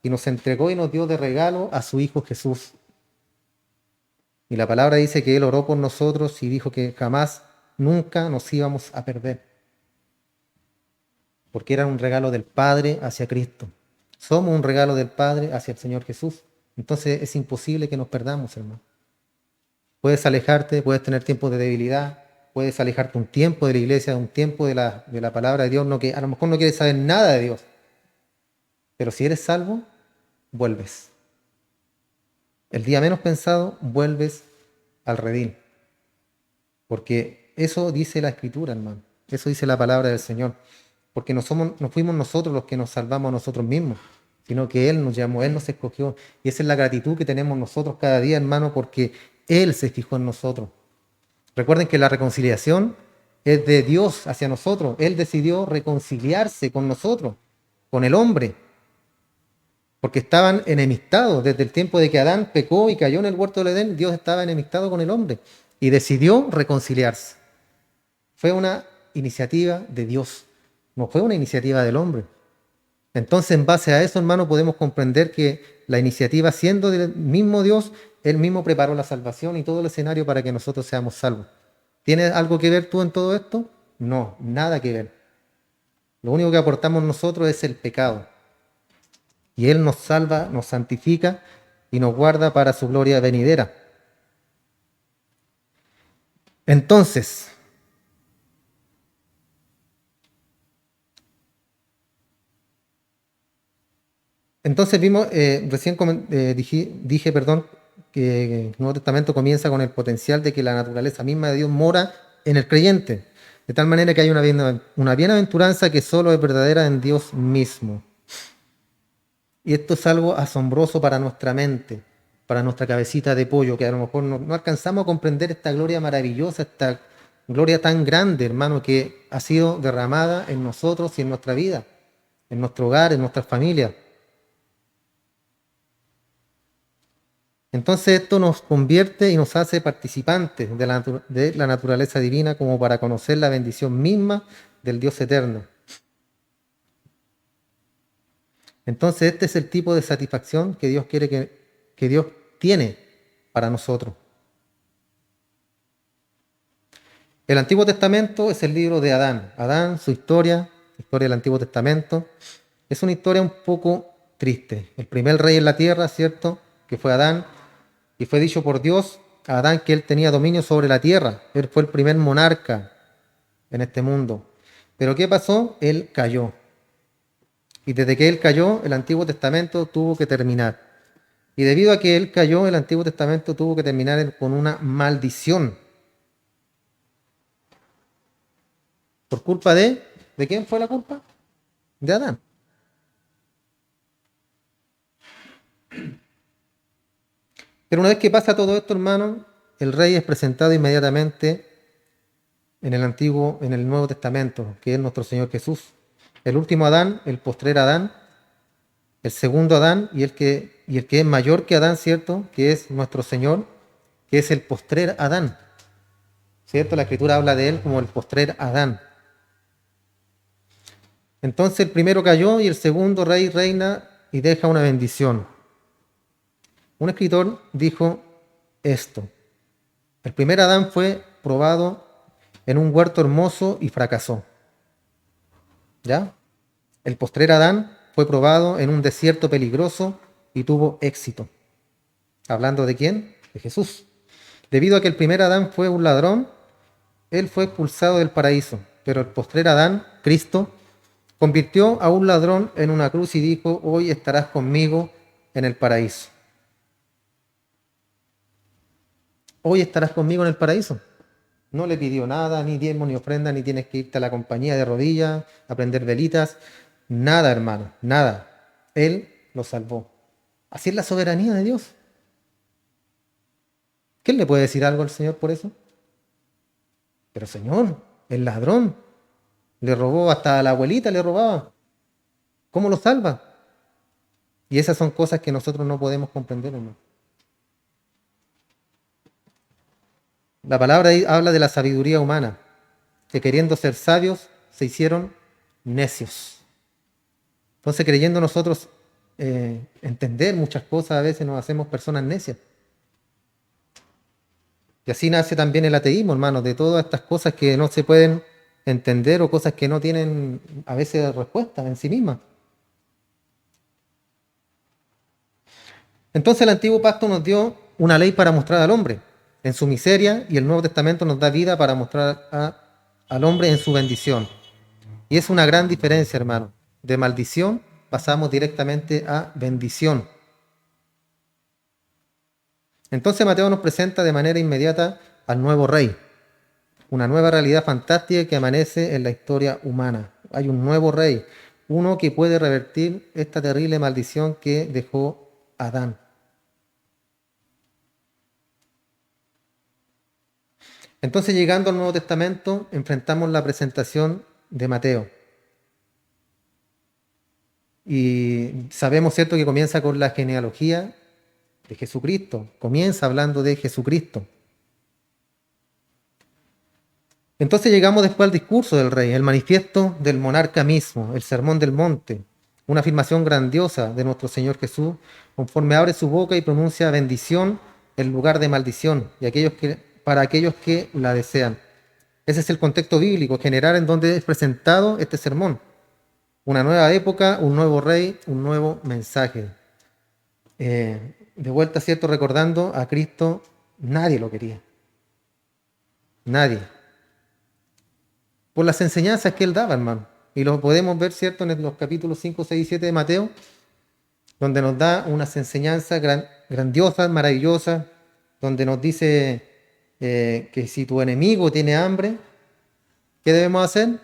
Y nos entregó y nos dio de regalo a su Hijo Jesús. Y la palabra dice que Él oró por nosotros y dijo que jamás, nunca nos íbamos a perder. Porque era un regalo del Padre hacia Cristo. Somos un regalo del Padre hacia el Señor Jesús. Entonces es imposible que nos perdamos, hermano. Puedes alejarte, puedes tener tiempos de debilidad, puedes alejarte un tiempo de la iglesia, un tiempo de la palabra de Dios, no que a lo mejor no quieres saber nada de Dios. Pero si eres salvo, vuelves. El día menos pensado, vuelves al redil. Porque eso dice la Escritura, hermano. Eso dice la palabra del Señor. Porque no fuimos nosotros los que nos salvamos a nosotros mismos, sino que Él nos llamó, Él nos escogió. Y esa es la gratitud que tenemos nosotros cada día, hermano, porque Él se fijó en nosotros. Recuerden que la reconciliación es de Dios hacia nosotros. Él decidió reconciliarse con nosotros, con el hombre, porque estaban enemistados. Desde el tiempo de que Adán pecó y cayó en el huerto del Edén, Dios estaba enemistado con el hombre y decidió reconciliarse. Fue una iniciativa de Dios, no fue una iniciativa del hombre. Entonces, en base a eso, hermano, podemos comprender que la iniciativa, siendo del mismo Dios, Él mismo preparó la salvación y todo el escenario para que nosotros seamos salvos. ¿Tienes algo que ver tú en todo esto? No, nada que ver. Lo único que aportamos nosotros es el pecado. Y Él nos salva, nos santifica y nos guarda para su gloria venidera. Entonces vimos, dije, perdón, que el Nuevo Testamento comienza con el potencial de que la naturaleza misma de Dios mora en el creyente, de tal manera que hay una bienaventuranza que solo es verdadera en Dios mismo. Y esto es algo asombroso para nuestra mente, para nuestra cabecita de pollo, que a lo mejor no alcanzamos a comprender esta gloria maravillosa, esta gloria tan grande, hermano, que ha sido derramada en nosotros y en nuestra vida, en nuestro hogar, en nuestras familias. Entonces esto nos convierte y nos hace participantes de la naturaleza divina como para conocer la bendición misma del Dios eterno. Entonces este es el tipo de satisfacción que Dios quiere que Dios tiene para nosotros. El Antiguo Testamento es el libro de Adán. Adán, su historia del Antiguo Testamento, es una historia un poco triste. El primer rey en la tierra, ¿cierto? Que fue Adán, y fue dicho por Dios a Adán que él tenía dominio sobre la tierra. Él fue el primer monarca en este mundo. Pero ¿qué pasó? Él cayó. Y desde que él cayó, el Antiguo Testamento tuvo que terminar. Y debido a que él cayó, el Antiguo Testamento tuvo que terminar con una maldición. ¿Por culpa de quién fue la culpa? De Adán. Pero una vez que pasa todo esto, hermano, el rey es presentado inmediatamente en el Nuevo Testamento, que es nuestro Señor Jesús. El último Adán, el postrer Adán, el segundo Adán y el que es mayor que Adán, ¿cierto? Que es nuestro Señor, que es el postrer Adán. ¿Cierto? La Escritura habla de él como el postrer Adán. Entonces el primero cayó y el segundo rey reina y deja una bendición. Un escritor dijo esto: el primer Adán fue probado en un huerto hermoso y fracasó. ¿Ya? El postrer Adán fue probado en un desierto peligroso y tuvo éxito. ¿Hablando de quién? De Jesús. Debido a que el primer Adán fue un ladrón, él fue expulsado del paraíso. Pero el postrer Adán, Cristo, convirtió a un ladrón en una cruz y dijo: hoy estarás conmigo en el paraíso. Hoy estarás conmigo en el paraíso. No le pidió nada, ni diezmo, ni ofrenda, ni tienes que irte a la compañía de rodillas, a prender velitas. Nada, hermano, nada. Él lo salvó. Así es la soberanía de Dios. ¿Quién le puede decir algo al Señor por eso? Pero Señor, el ladrón le robó hasta a la abuelita, le robaba. ¿Cómo lo salva? Y esas son cosas que nosotros no podemos comprender, hermano. La palabra ahí habla de la sabiduría humana, que queriendo ser sabios se hicieron necios. Entonces, creyendo nosotros entender muchas cosas, a veces nos hacemos personas necias. Y así nace también el ateísmo, hermano, de todas estas cosas que no se pueden entender o cosas que no tienen a veces respuesta en sí mismas. Entonces el antiguo pacto nos dio una ley para mostrar al hombre en su miseria y el Nuevo Testamento nos da vida para mostrar al hombre en su bendición. Y es una gran diferencia, hermano. De maldición pasamos directamente a bendición. Entonces Mateo nos presenta de manera inmediata al nuevo rey, una nueva realidad fantástica que amanece en la historia humana. Hay un nuevo rey, uno que puede revertir esta terrible maldición que dejó Adán. Entonces, llegando al Nuevo Testamento, enfrentamos la presentación de Mateo. Y sabemos, ¿cierto?, que comienza con la genealogía de Jesucristo. Comienza hablando de Jesucristo. Entonces llegamos después al discurso del rey, el manifiesto del monarca mismo, el sermón del monte. una afirmación grandiosa de nuestro Señor Jesús, conforme abre su boca y pronuncia bendición en lugar de maldición, y para aquellos que la desean. Ese es el contexto bíblico general en donde es presentado este sermón. Una nueva época, un nuevo rey, un nuevo mensaje. De vuelta, ¿cierto? Recordando a Cristo, nadie lo quería. Nadie. Por las enseñanzas que él daba, hermano. Y lo podemos ver, ¿cierto? En los capítulos 5, 6 y 7 de Mateo, donde nos da unas enseñanzas grandiosas, maravillosas, donde nos dice que si tu enemigo tiene hambre, ¿qué debemos hacer?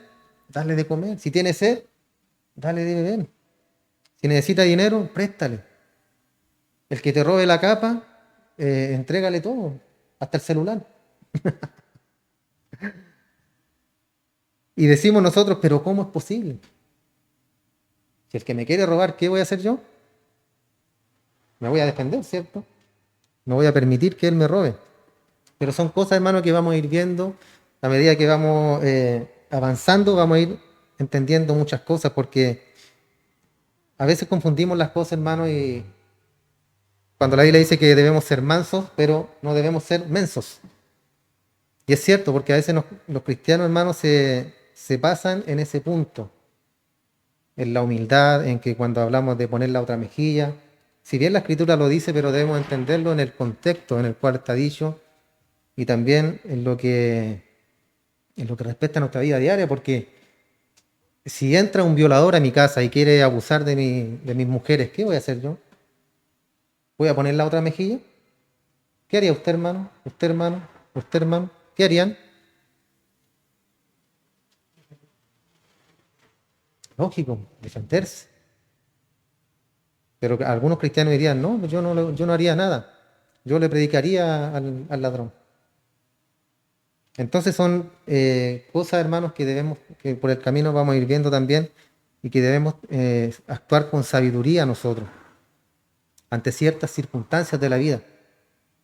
Darle de comer. Si tiene sed, dale de beber. Si necesita dinero, préstale. El que te robe la capa, entrégale todo, hasta el celular. Y decimos nosotros, pero ¿cómo es posible? Si el que me quiere robar, ¿qué voy a hacer yo? Me voy a defender, ¿cierto? No voy a permitir que él me robe. Pero son cosas, hermano, que vamos a ir viendo a medida que vamos avanzando, vamos a ir entendiendo muchas cosas, porque a veces confundimos las cosas, hermano, y cuando la Biblia dice que debemos ser mansos, pero no debemos ser mensos. Y es cierto, porque a veces los cristianos, hermanos, se pasan en ese punto, en la humildad, en que cuando hablamos de poner la otra mejilla, si bien la Escritura lo dice, pero debemos entenderlo en el contexto en el cual está dicho y también en lo que respecta a nuestra vida diaria, porque si entra un violador a mi casa y quiere abusar de mis mujeres, ¿qué voy a hacer yo? ¿Voy a poner la otra mejilla? ¿Qué haría usted, hermano? ¿Usted, hermano? ¿Usted, hermano? ¿Qué harían? Lógico, defenderse. Pero algunos cristianos dirían, no, yo no haría nada. Yo le predicaría al ladrón. Entonces son cosas, hermanos, que por el camino vamos a ir viendo también y que debemos actuar con sabiduría nosotros ante ciertas circunstancias de la vida.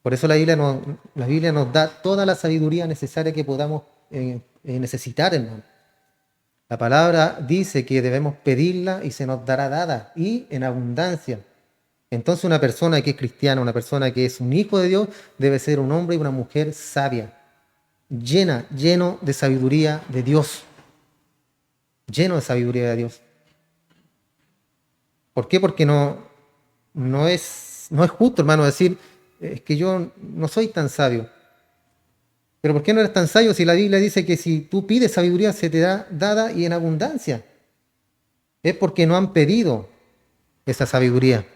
Por eso la Biblia nos da toda la sabiduría necesaria que podamos necesitar, hermano. La palabra dice que debemos pedirla y se nos dará dada y en abundancia. Entonces una persona que es cristiana, una persona que es un hijo de Dios, debe ser un hombre y una mujer sabia, lleno de sabiduría de Dios, lleno de sabiduría de Dios. ¿Por qué? Porque no es justo, hermano, decir, es que yo no soy tan sabio. Pero ¿por qué no eres tan sabio si la Biblia dice que si tú pides sabiduría se te da dada y en abundancia? Es porque no han pedido esa sabiduría.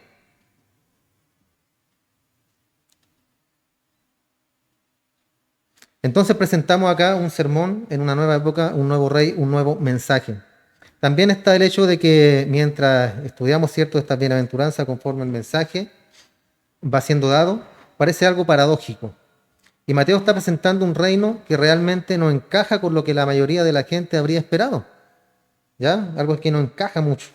Entonces presentamos acá un sermón en una nueva época, un nuevo rey, un nuevo mensaje. También está el hecho de que mientras estudiamos cierto esta bienaventuranza conforme el mensaje va siendo dado, parece algo paradójico. Y Mateo está presentando un reino que realmente no encaja con lo que la mayoría de la gente habría esperado. ¿Ya? Algo que no encaja mucho.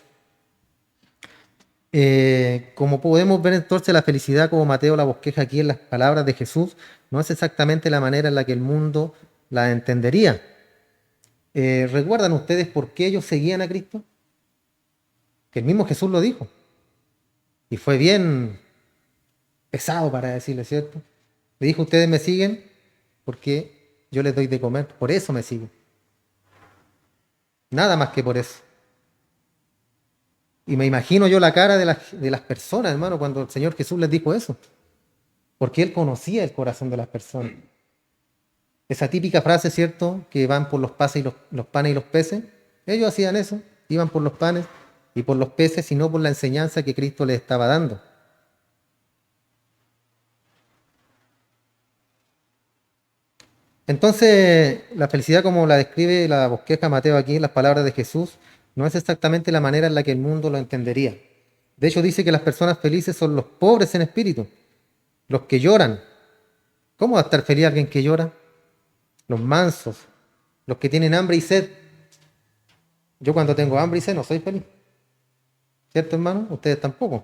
Como podemos ver entonces, la felicidad, como Mateo la bosqueja aquí en las palabras de Jesús, no es exactamente la manera en la que el mundo la entendería. ¿Recuerdan ustedes por qué ellos seguían a Cristo? Que el mismo Jesús lo dijo. Y fue bien pesado para decirle, ¿cierto? Le dijo, ustedes me siguen porque yo les doy de comer, por eso me siguen. Nada más que por eso. Y me imagino yo la cara de las personas, hermano, cuando el Señor Jesús les dijo eso. Porque Él conocía el corazón de las personas. Esa típica frase, ¿cierto? Que van por los panes y los peces. Ellos hacían eso, iban por los panes y por los peces, y no por la enseñanza que Cristo les estaba dando. Entonces, la felicidad como la describe la bosqueja Mateo aquí en las palabras de Jesús, no es exactamente la manera en la que el mundo lo entendería. De hecho, dice que las personas felices son los pobres en espíritu, los que lloran. ¿Cómo va a estar feliz alguien que llora? Los mansos, los que tienen hambre y sed. Yo cuando tengo hambre y sed no soy feliz. ¿Cierto, hermano? Ustedes tampoco.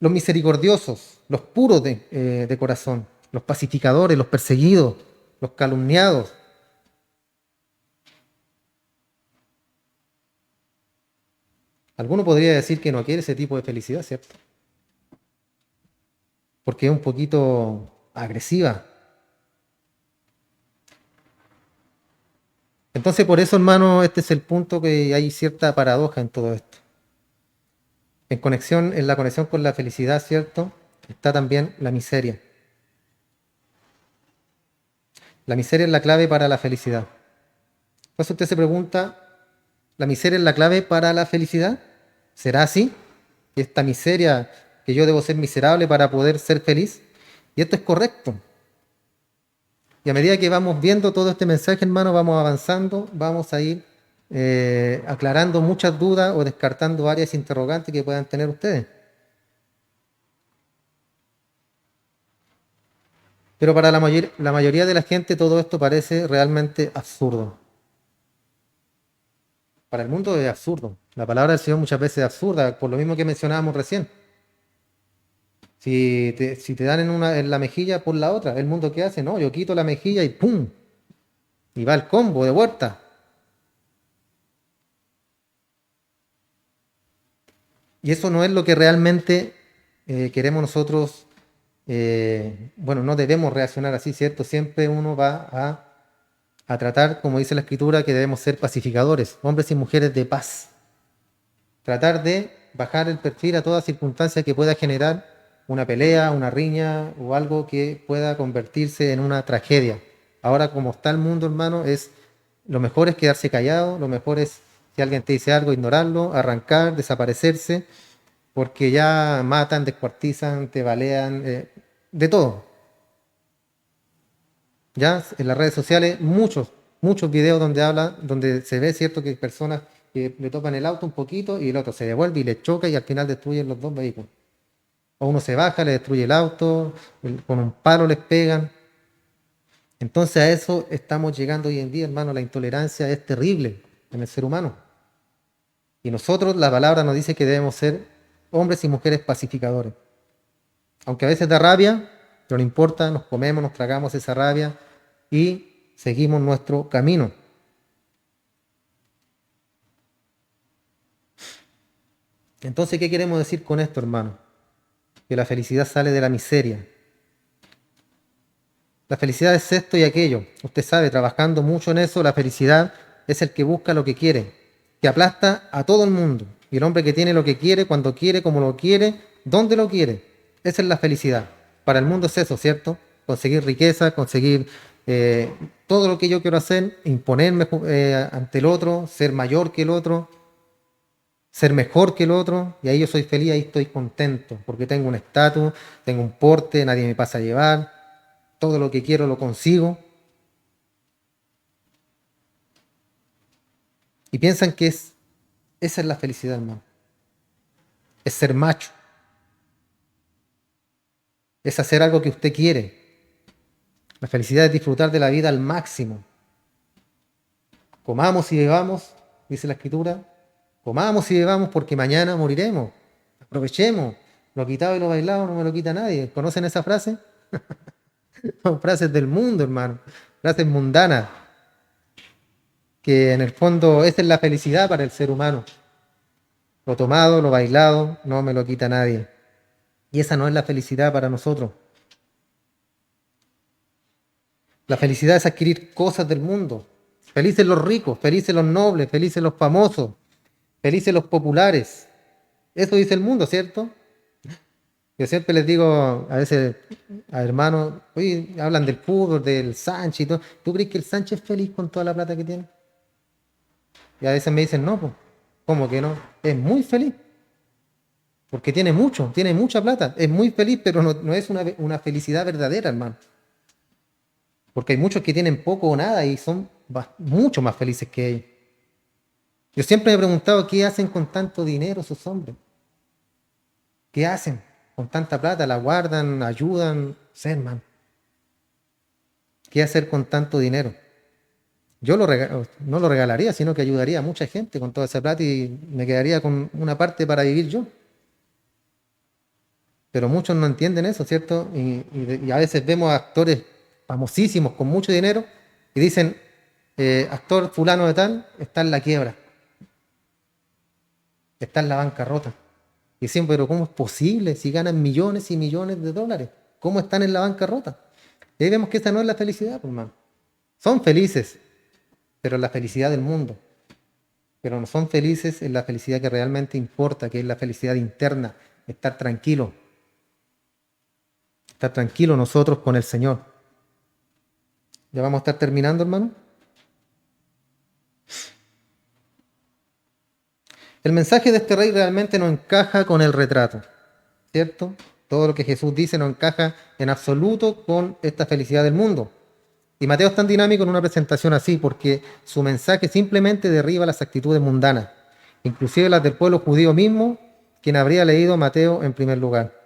Los misericordiosos, los puros de corazón, los pacificadores, los perseguidos, los calumniados. Alguno podría decir que no quiere ese tipo de felicidad, ¿cierto? Porque es un poquito agresiva. Entonces, por eso, hermano, este es el punto que hay cierta paradoja en todo esto. En la conexión con la felicidad, ¿cierto? Está también la miseria. La miseria es la clave para la felicidad. Entonces usted se pregunta, ¿la miseria es la clave para la felicidad? ¿Será así? ¿Y esta miseria, que yo debo ser miserable para poder ser feliz? Y esto es correcto. Y a medida que vamos viendo todo este mensaje, hermano, vamos avanzando, vamos a ir aclarando muchas dudas o descartando varias interrogantes que puedan tener ustedes. Pero para la mayoría de la gente todo esto parece realmente absurdo. Para el mundo es absurdo. La palabra del Señor muchas veces es absurda, por lo mismo que mencionábamos recién. Si te dan en la mejilla, por la otra. ¿El mundo qué hace? No, yo quito la mejilla y ¡pum! Y va el combo de vuelta. Y eso no es lo que realmente queremos nosotros. Bueno, no debemos reaccionar así, ¿cierto? Siempre uno va a tratar, como dice la Escritura, que debemos ser pacificadores, hombres y mujeres de paz. Tratar de bajar el perfil a toda circunstancia que pueda generar una pelea, una riña o algo que pueda convertirse en una tragedia. Ahora, como está el mundo, hermano, lo mejor es quedarse callado, lo mejor es, si alguien te dice algo, ignorarlo, arrancar, desaparecerse, porque ya matan, descuartizan, te balean, de todo. Ya en las redes sociales, muchos videos donde se ve, cierto, que hay personas que le topan el auto un poquito y el otro se devuelve y le choca y al final destruyen los dos vehículos. O uno se baja, le destruye el auto, con un palo les pegan. Entonces a eso estamos llegando hoy en día, hermano. La intolerancia es terrible en el ser humano. Y nosotros, la palabra nos dice que debemos ser hombres y mujeres pacificadores. Aunque a veces da rabia, pero no importa, nos comemos, nos tragamos esa rabia y seguimos nuestro camino. Entonces, ¿qué queremos decir con esto, hermano? Que la felicidad sale de la miseria. La felicidad es esto y aquello. Usted sabe, trabajando mucho en eso, la felicidad es el que busca lo que quiere, que aplasta a todo el mundo. Y el hombre que tiene lo que quiere, cuando quiere, como lo quiere, donde lo quiere. Esa es la felicidad. Para el mundo es eso, ¿cierto? Conseguir riqueza, conseguir todo lo que yo quiero hacer, imponerme ante el otro, ser mayor que el otro, ser mejor que el otro, y ahí yo soy feliz, ahí estoy contento, porque tengo un estatus, tengo un porte, nadie me pasa a llevar, todo lo que quiero lo consigo. Y piensan que esa es la felicidad, hermano. Es ser macho, es hacer algo que usted quiere. La felicidad es disfrutar de la vida al máximo. Comamos y bebamos, dice la Escritura. Comamos y bebamos porque mañana moriremos. Aprovechemos. Lo quitado y lo bailado no me lo quita nadie. ¿Conocen esa frase? Son frases del mundo, hermano. Frases mundanas. Que en el fondo esa es la felicidad para el ser humano. Lo tomado, lo bailado, no me lo quita nadie. Y esa no es la felicidad para nosotros. La felicidad es adquirir cosas del mundo. Felices los ricos, felices los nobles, felices los famosos, felices los populares. Eso dice el mundo, ¿cierto? Yo siempre les digo a veces a hermanos, oye, hablan del fútbol, del Sánchez y todo. ¿Tú crees que el Sánchez es feliz con toda la plata que tiene? Y a veces me dicen, no, pues, ¿cómo que no? Es muy feliz, porque tiene mucho, tiene mucha plata. Es muy feliz, pero no es una felicidad verdadera, hermano. Porque hay muchos que tienen poco o nada y son mucho más felices que ellos. Yo siempre me he preguntado qué hacen con tanto dinero esos hombres. ¿Qué hacen con tanta plata? ¿La guardan? ¿Ayudan? Sé, hermano. ¿Qué hacer con tanto dinero? Yo no lo regalaría, sino que ayudaría a mucha gente con toda esa plata y me quedaría con una parte para vivir yo. Pero muchos no entienden eso, ¿cierto? Y a veces vemos a actores famosísimos con mucho dinero y dicen, actor fulano de tal está en la quiebra. está en la bancarrota. Y decían, pero ¿cómo es posible si ganan millones y millones de dólares? ¿Cómo están en la bancarrota? Y ahí vemos que esa no es la felicidad, pues, hermano. Son felices, pero la felicidad del mundo. Pero no son felices en la felicidad que realmente importa, que es la felicidad interna, estar tranquilo. Estar tranquilo nosotros con el Señor. Ya vamos a estar terminando, hermano. El mensaje de este rey realmente no encaja con el retrato, ¿cierto? Todo lo que Jesús dice no encaja en absoluto con esta felicidad del mundo. Y Mateo es tan dinámico en una presentación así porque su mensaje simplemente derriba las actitudes mundanas, inclusive las del pueblo judío mismo, quien habría leído a Mateo en primer lugar.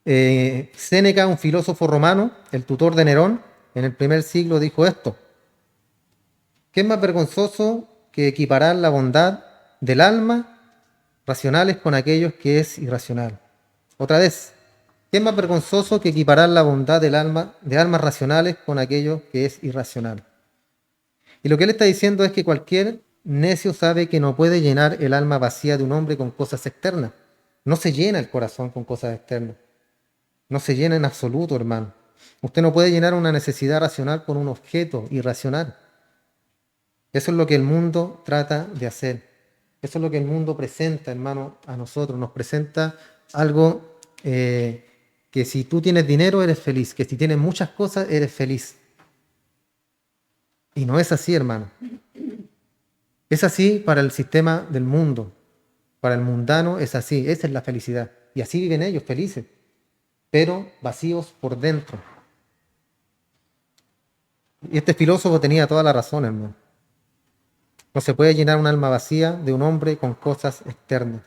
Séneca, un filósofo romano, el tutor de Nerón, en el primer siglo dijo esto: ¿qué es más vergonzoso que equiparar la bondad del alma racionales con aquellos que es irracional? Otra vez, ¿qué es más vergonzoso que equiparar la bondad del alma, de almas racionales con aquello que es irracional? Y lo que él está diciendo es que cualquier necio sabe que no puede llenar el alma vacía de un hombre con cosas externas. No se llena el corazón con cosas externas. No se llena en absoluto, hermano. Usted no puede llenar una necesidad racional con un objeto irracional. Eso es lo que el mundo trata de hacer. Eso es lo que el mundo presenta, hermano, a nosotros. Nos presenta algo que si tú tienes dinero eres feliz, que si tienes muchas cosas eres feliz. Y no es así, hermano. Es así para el sistema del mundo. Para el mundano es así. Esa es la felicidad. Y así viven ellos, felices, pero vacíos por dentro. Y este filósofo tenía toda la razón, hermano. No se puede llenar un alma vacía de un hombre con cosas externas.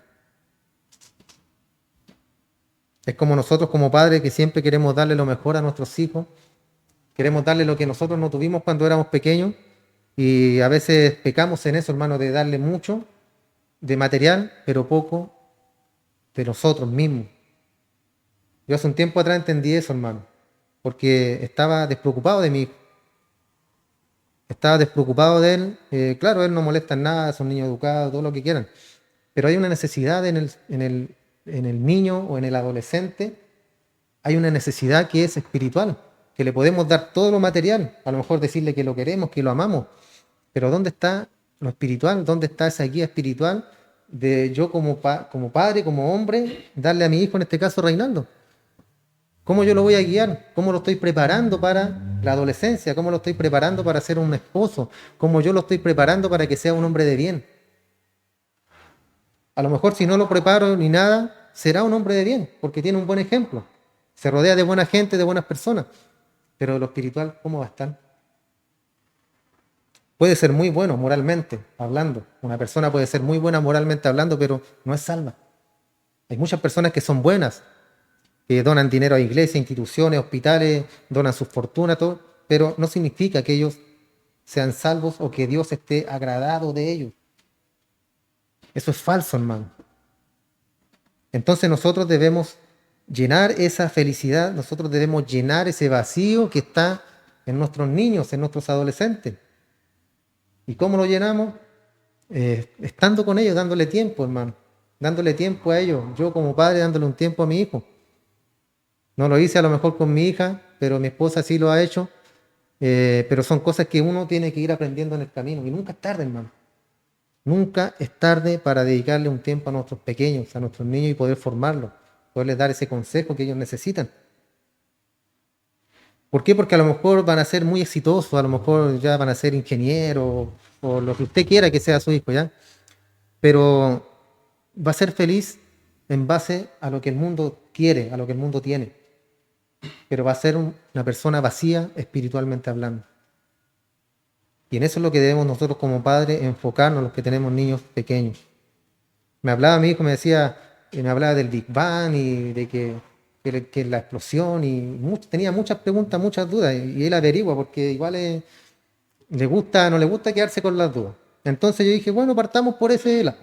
Es como nosotros como padres que siempre queremos darle lo mejor a nuestros hijos. Queremos darle lo que nosotros no tuvimos cuando éramos pequeños. Y a veces pecamos en eso, hermano, de darle mucho de material, pero poco de nosotros mismos. Yo hace un tiempo atrás entendí eso, hermano, porque estaba despreocupado de mi hijo. Estaba despreocupado de él. Claro, él no molesta en nada, es un niño educado, todo lo que quieran. Pero hay una necesidad en el niño o en el adolescente, hay una necesidad que es espiritual, que le podemos dar todo lo material, a lo mejor decirle que lo queremos, que lo amamos, pero ¿dónde está lo espiritual? ¿Dónde está esa guía espiritual de yo como padre, como hombre, darle a mi hijo, en este caso Reinaldo? ¿Cómo yo lo voy a guiar? ¿Cómo lo estoy preparando para la adolescencia? ¿Cómo lo estoy preparando para ser un esposo? ¿Cómo yo lo estoy preparando para que sea un hombre de bien? A lo mejor si no lo preparo ni nada, será un hombre de bien, porque tiene un buen ejemplo. Se rodea de buena gente, de buenas personas. Pero de lo espiritual, ¿cómo va a estar? Puede ser muy bueno moralmente hablando. Una persona puede ser muy buena moralmente hablando, pero no es salva. Hay muchas personas que son buenas, que donan dinero a iglesias, instituciones, hospitales, donan sus fortunas, todo, pero no significa que ellos sean salvos o que Dios esté agradado de ellos. Eso es falso, hermano. Entonces nosotros debemos llenar esa felicidad, nosotros debemos llenar ese vacío que está en nuestros niños, en nuestros adolescentes. ¿Y cómo lo llenamos? Estando con ellos, dándole tiempo, hermano, dándole tiempo a ellos. Yo como padre dándole un tiempo a mi hijo. No lo hice a lo mejor con mi hija, pero mi esposa sí lo ha hecho. Pero son cosas que uno tiene que ir aprendiendo en el camino. Y nunca es tarde, hermano. Nunca es tarde para dedicarle un tiempo a nuestros pequeños, a nuestros niños y poder formarlos, poderles dar ese consejo que ellos necesitan. ¿Por qué? Porque a lo mejor van a ser muy exitosos, a lo mejor ya van a ser ingenieros o lo que usted quiera que sea su hijo, ¿ya? Pero va a ser feliz en base a lo que el mundo quiere, a lo que el mundo tiene. Pero va a ser una persona vacía espiritualmente hablando. Y en eso es lo que debemos nosotros como padres enfocarnos, los que tenemos niños pequeños. Me hablaba mi hijo, me decía, me hablaba del Big Bang y de que la explosión y tenía muchas preguntas, muchas dudas y él averigua porque igual le gusta, no le gusta quedarse con las dudas. Entonces yo dije, bueno, partamos por ese lado.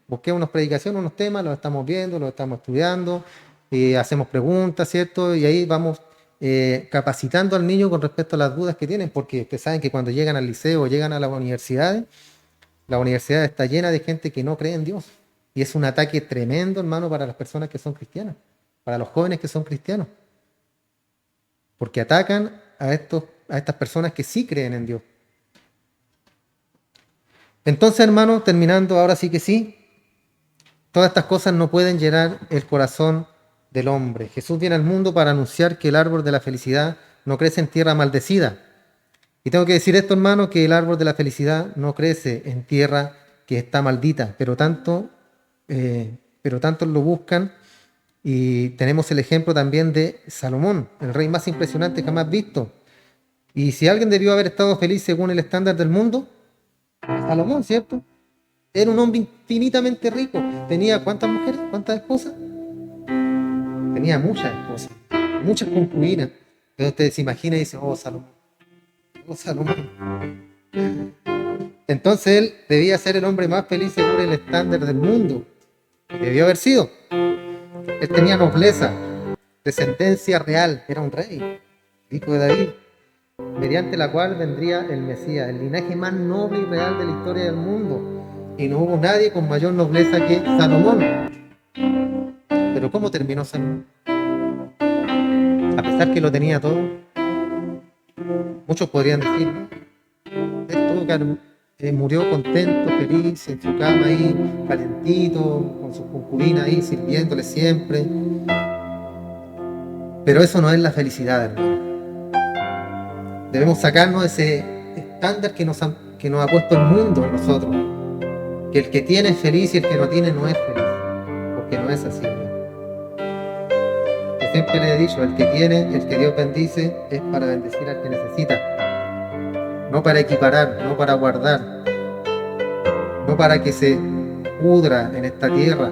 Busqué unas predicaciones, unos temas, los estamos viendo, los estamos estudiando, hacemos preguntas, ¿cierto? Y ahí vamos capacitando al niño con respecto a las dudas que tienen, porque ustedes saben que cuando llegan al liceo o llegan a las universidades, La universidad está llena de gente que no cree en Dios. Y es un ataque tremendo, hermano, para las personas que son cristianas, para los jóvenes que son cristianos. Porque atacan a estas personas que sí creen en Dios. Entonces, hermano, terminando, ahora sí que sí, todas estas cosas no pueden llenar el corazón del hombre. Jesús viene al mundo para anunciar que el árbol de la felicidad no crece en tierra maldecida. Y tengo que decir esto, hermano, que el árbol de la felicidad no crece en tierra que está maldita, pero tantos lo buscan. Y tenemos el ejemplo también de Salomón, el rey más impresionante jamás visto. Y si alguien debió haber estado feliz según el estándar del mundo, Salomón, ¿cierto? Era un hombre infinitamente rico. ¿Tenía cuántas mujeres? ¿Cuántas esposas? Tenía muchas esposas, muchas concubinas. Entonces usted se imagina y dice, oh Salomón, oh Salomón. Entonces él debía ser el hombre más feliz según el estándar del mundo. Debió haber sido. Él tenía nobleza, descendencia real, era un rey, hijo de David, mediante la cual vendría el Mesías, el linaje más noble y real de la historia del mundo. Y no hubo nadie con mayor nobleza que Salomón. Pero ¿cómo terminó Salomón? A pesar que lo tenía todo, muchos podrían decir, murió contento, feliz, en su cama ahí, calentito, con sus concubinas ahí, sirviéndole siempre. Pero eso no es la felicidad, hermano. Debemos sacarnos ese estándar que nos ha puesto el mundo en nosotros. Que el que tiene es feliz y el que no tiene no es feliz. Porque no es así, hermano. Yo siempre le he dicho, el que tiene, el que Dios bendice, es para bendecir al que necesita. No para equiparar, no para guardar, no para que se pudra en esta tierra.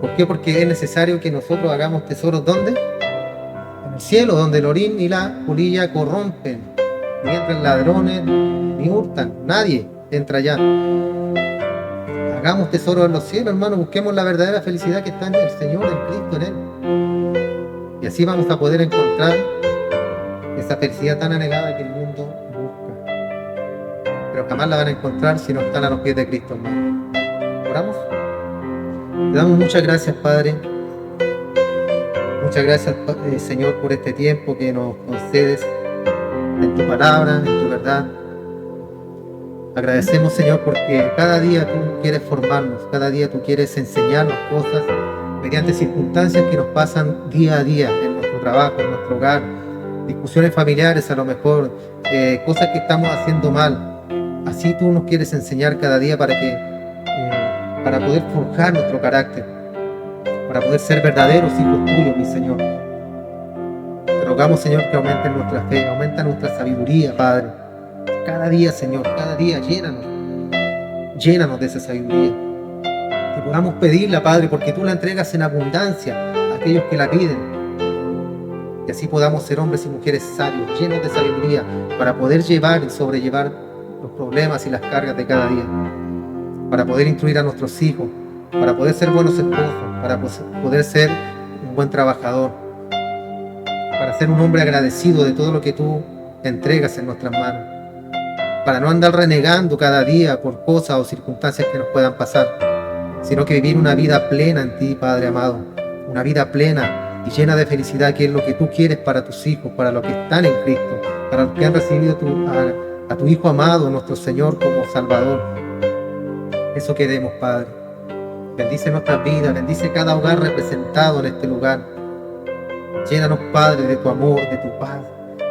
¿Por qué? Porque es necesario que nosotros hagamos tesoros, ¿dónde? En el cielo, donde el orín y la polilla corrompen. Ni entran ladrones, ni hurtan, nadie entra allá. Hagamos tesoros en los cielos, hermano, busquemos la verdadera felicidad que está en el Señor, en Cristo, en Él. Y así vamos a poder encontrar esa felicidad tan anhelada que el mundo busca. Pero jamás la van a encontrar si no están a los pies de Cristo, hermano. ¿Oramos? Te damos muchas gracias, Padre. Muchas gracias, Señor, por este tiempo que nos concedes en tu palabra, en tu verdad. Agradecemos, Señor, porque cada día tú quieres formarnos, cada día tú quieres enseñarnos cosas mediante circunstancias que nos pasan día a día en nuestro trabajo, en nuestro hogar, discusiones familiares a lo mejor, cosas que estamos haciendo mal. Así tú nos quieres enseñar cada día para poder forjar nuestro carácter, para poder ser verdaderos hijos tuyos, mi Señor. Te rogamos, Señor, que aumenten nuestra fe, aumenta nuestra sabiduría, Padre. Cada día, Señor, cada día, llénanos de esa sabiduría. Que podamos pedirla, Padre, porque tú la entregas en abundancia a aquellos que la piden. Y así podamos ser hombres y mujeres sabios, llenos de sabiduría, para poder llevar y sobrellevar los problemas y las cargas de cada día. Para poder instruir a nuestros hijos, para poder ser buenos esposos, para poder ser un buen trabajador, para ser un hombre agradecido de todo lo que tú entregas en nuestras manos, para no andar renegando cada día por cosas o circunstancias que nos puedan pasar, sino que vivir una vida plena en ti, Padre amado, una vida plena y llena de felicidad, que es lo que tú quieres para tus hijos, para los que están en Cristo, para los que han recibido a tu Hijo amado, nuestro Señor, como Salvador. Eso queremos, Padre. Bendice nuestras vidas, bendice cada hogar representado en este lugar. Llénanos, Padre, de tu amor, de tu paz,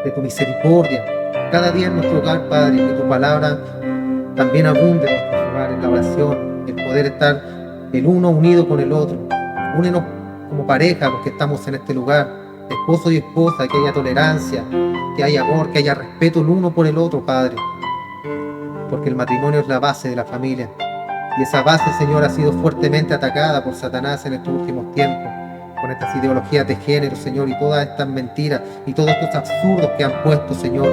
de tu misericordia. Cada día en nuestro hogar, Padre, que tu palabra también abunde en nuestros hogares, la oración, el poder estar el uno unido con el otro. Únenos como pareja, los que estamos en este lugar, esposo y esposa, que haya tolerancia, que haya amor, que haya respeto el uno por el otro, Padre. Porque el matrimonio es la base de la familia. Y esa base, Señor, ha sido fuertemente atacada por Satanás en estos últimos tiempos, con estas ideologías de género, Señor, y todas estas mentiras y todos estos absurdos que han puesto, Señor,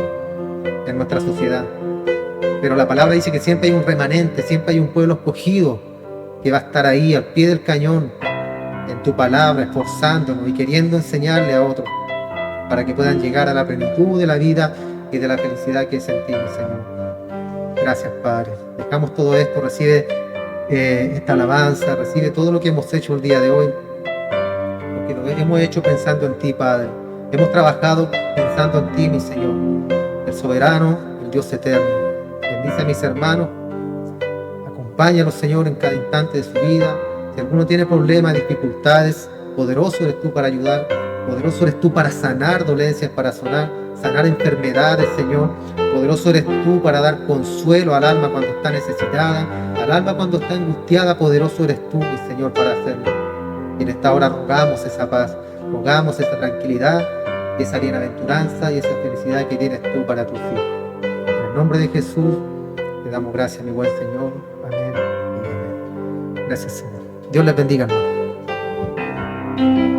en nuestra sociedad. Pero la palabra dice que siempre hay un remanente, siempre hay un pueblo escogido que va a estar ahí al pie del cañón, en tu palabra, esforzándonos y queriendo enseñarle a otros para que puedan llegar a la plenitud de la vida y de la felicidad que es en ti, Señor. Gracias, Padre. Dejamos todo esto, recibe esta alabanza, recibe todo lo que hemos hecho el día de hoy, porque lo hemos hecho pensando en ti, Padre. Hemos trabajado pensando en ti, mi Señor, el soberano, el Dios eterno. Bendice a mis hermanos, acompáñalos, Señor, en cada instante de su vida. Si alguno tiene problemas, dificultades, poderoso eres tú para ayudar, poderoso eres tú para sanar dolencias, para sanar enfermedades, Señor. Poderoso eres tú para dar consuelo al alma cuando está necesitada, al alma cuando está angustiada. Poderoso eres tú, mi Señor, para hacerlo. Y en esta hora rogamos esa paz, rogamos esa tranquilidad, esa bienaventuranza y esa felicidad que tienes tú para tus hijos. En el nombre de Jesús te damos gracias, mi buen Señor. Amén y amén. Gracias, Señor. Dios les bendiga, hermano.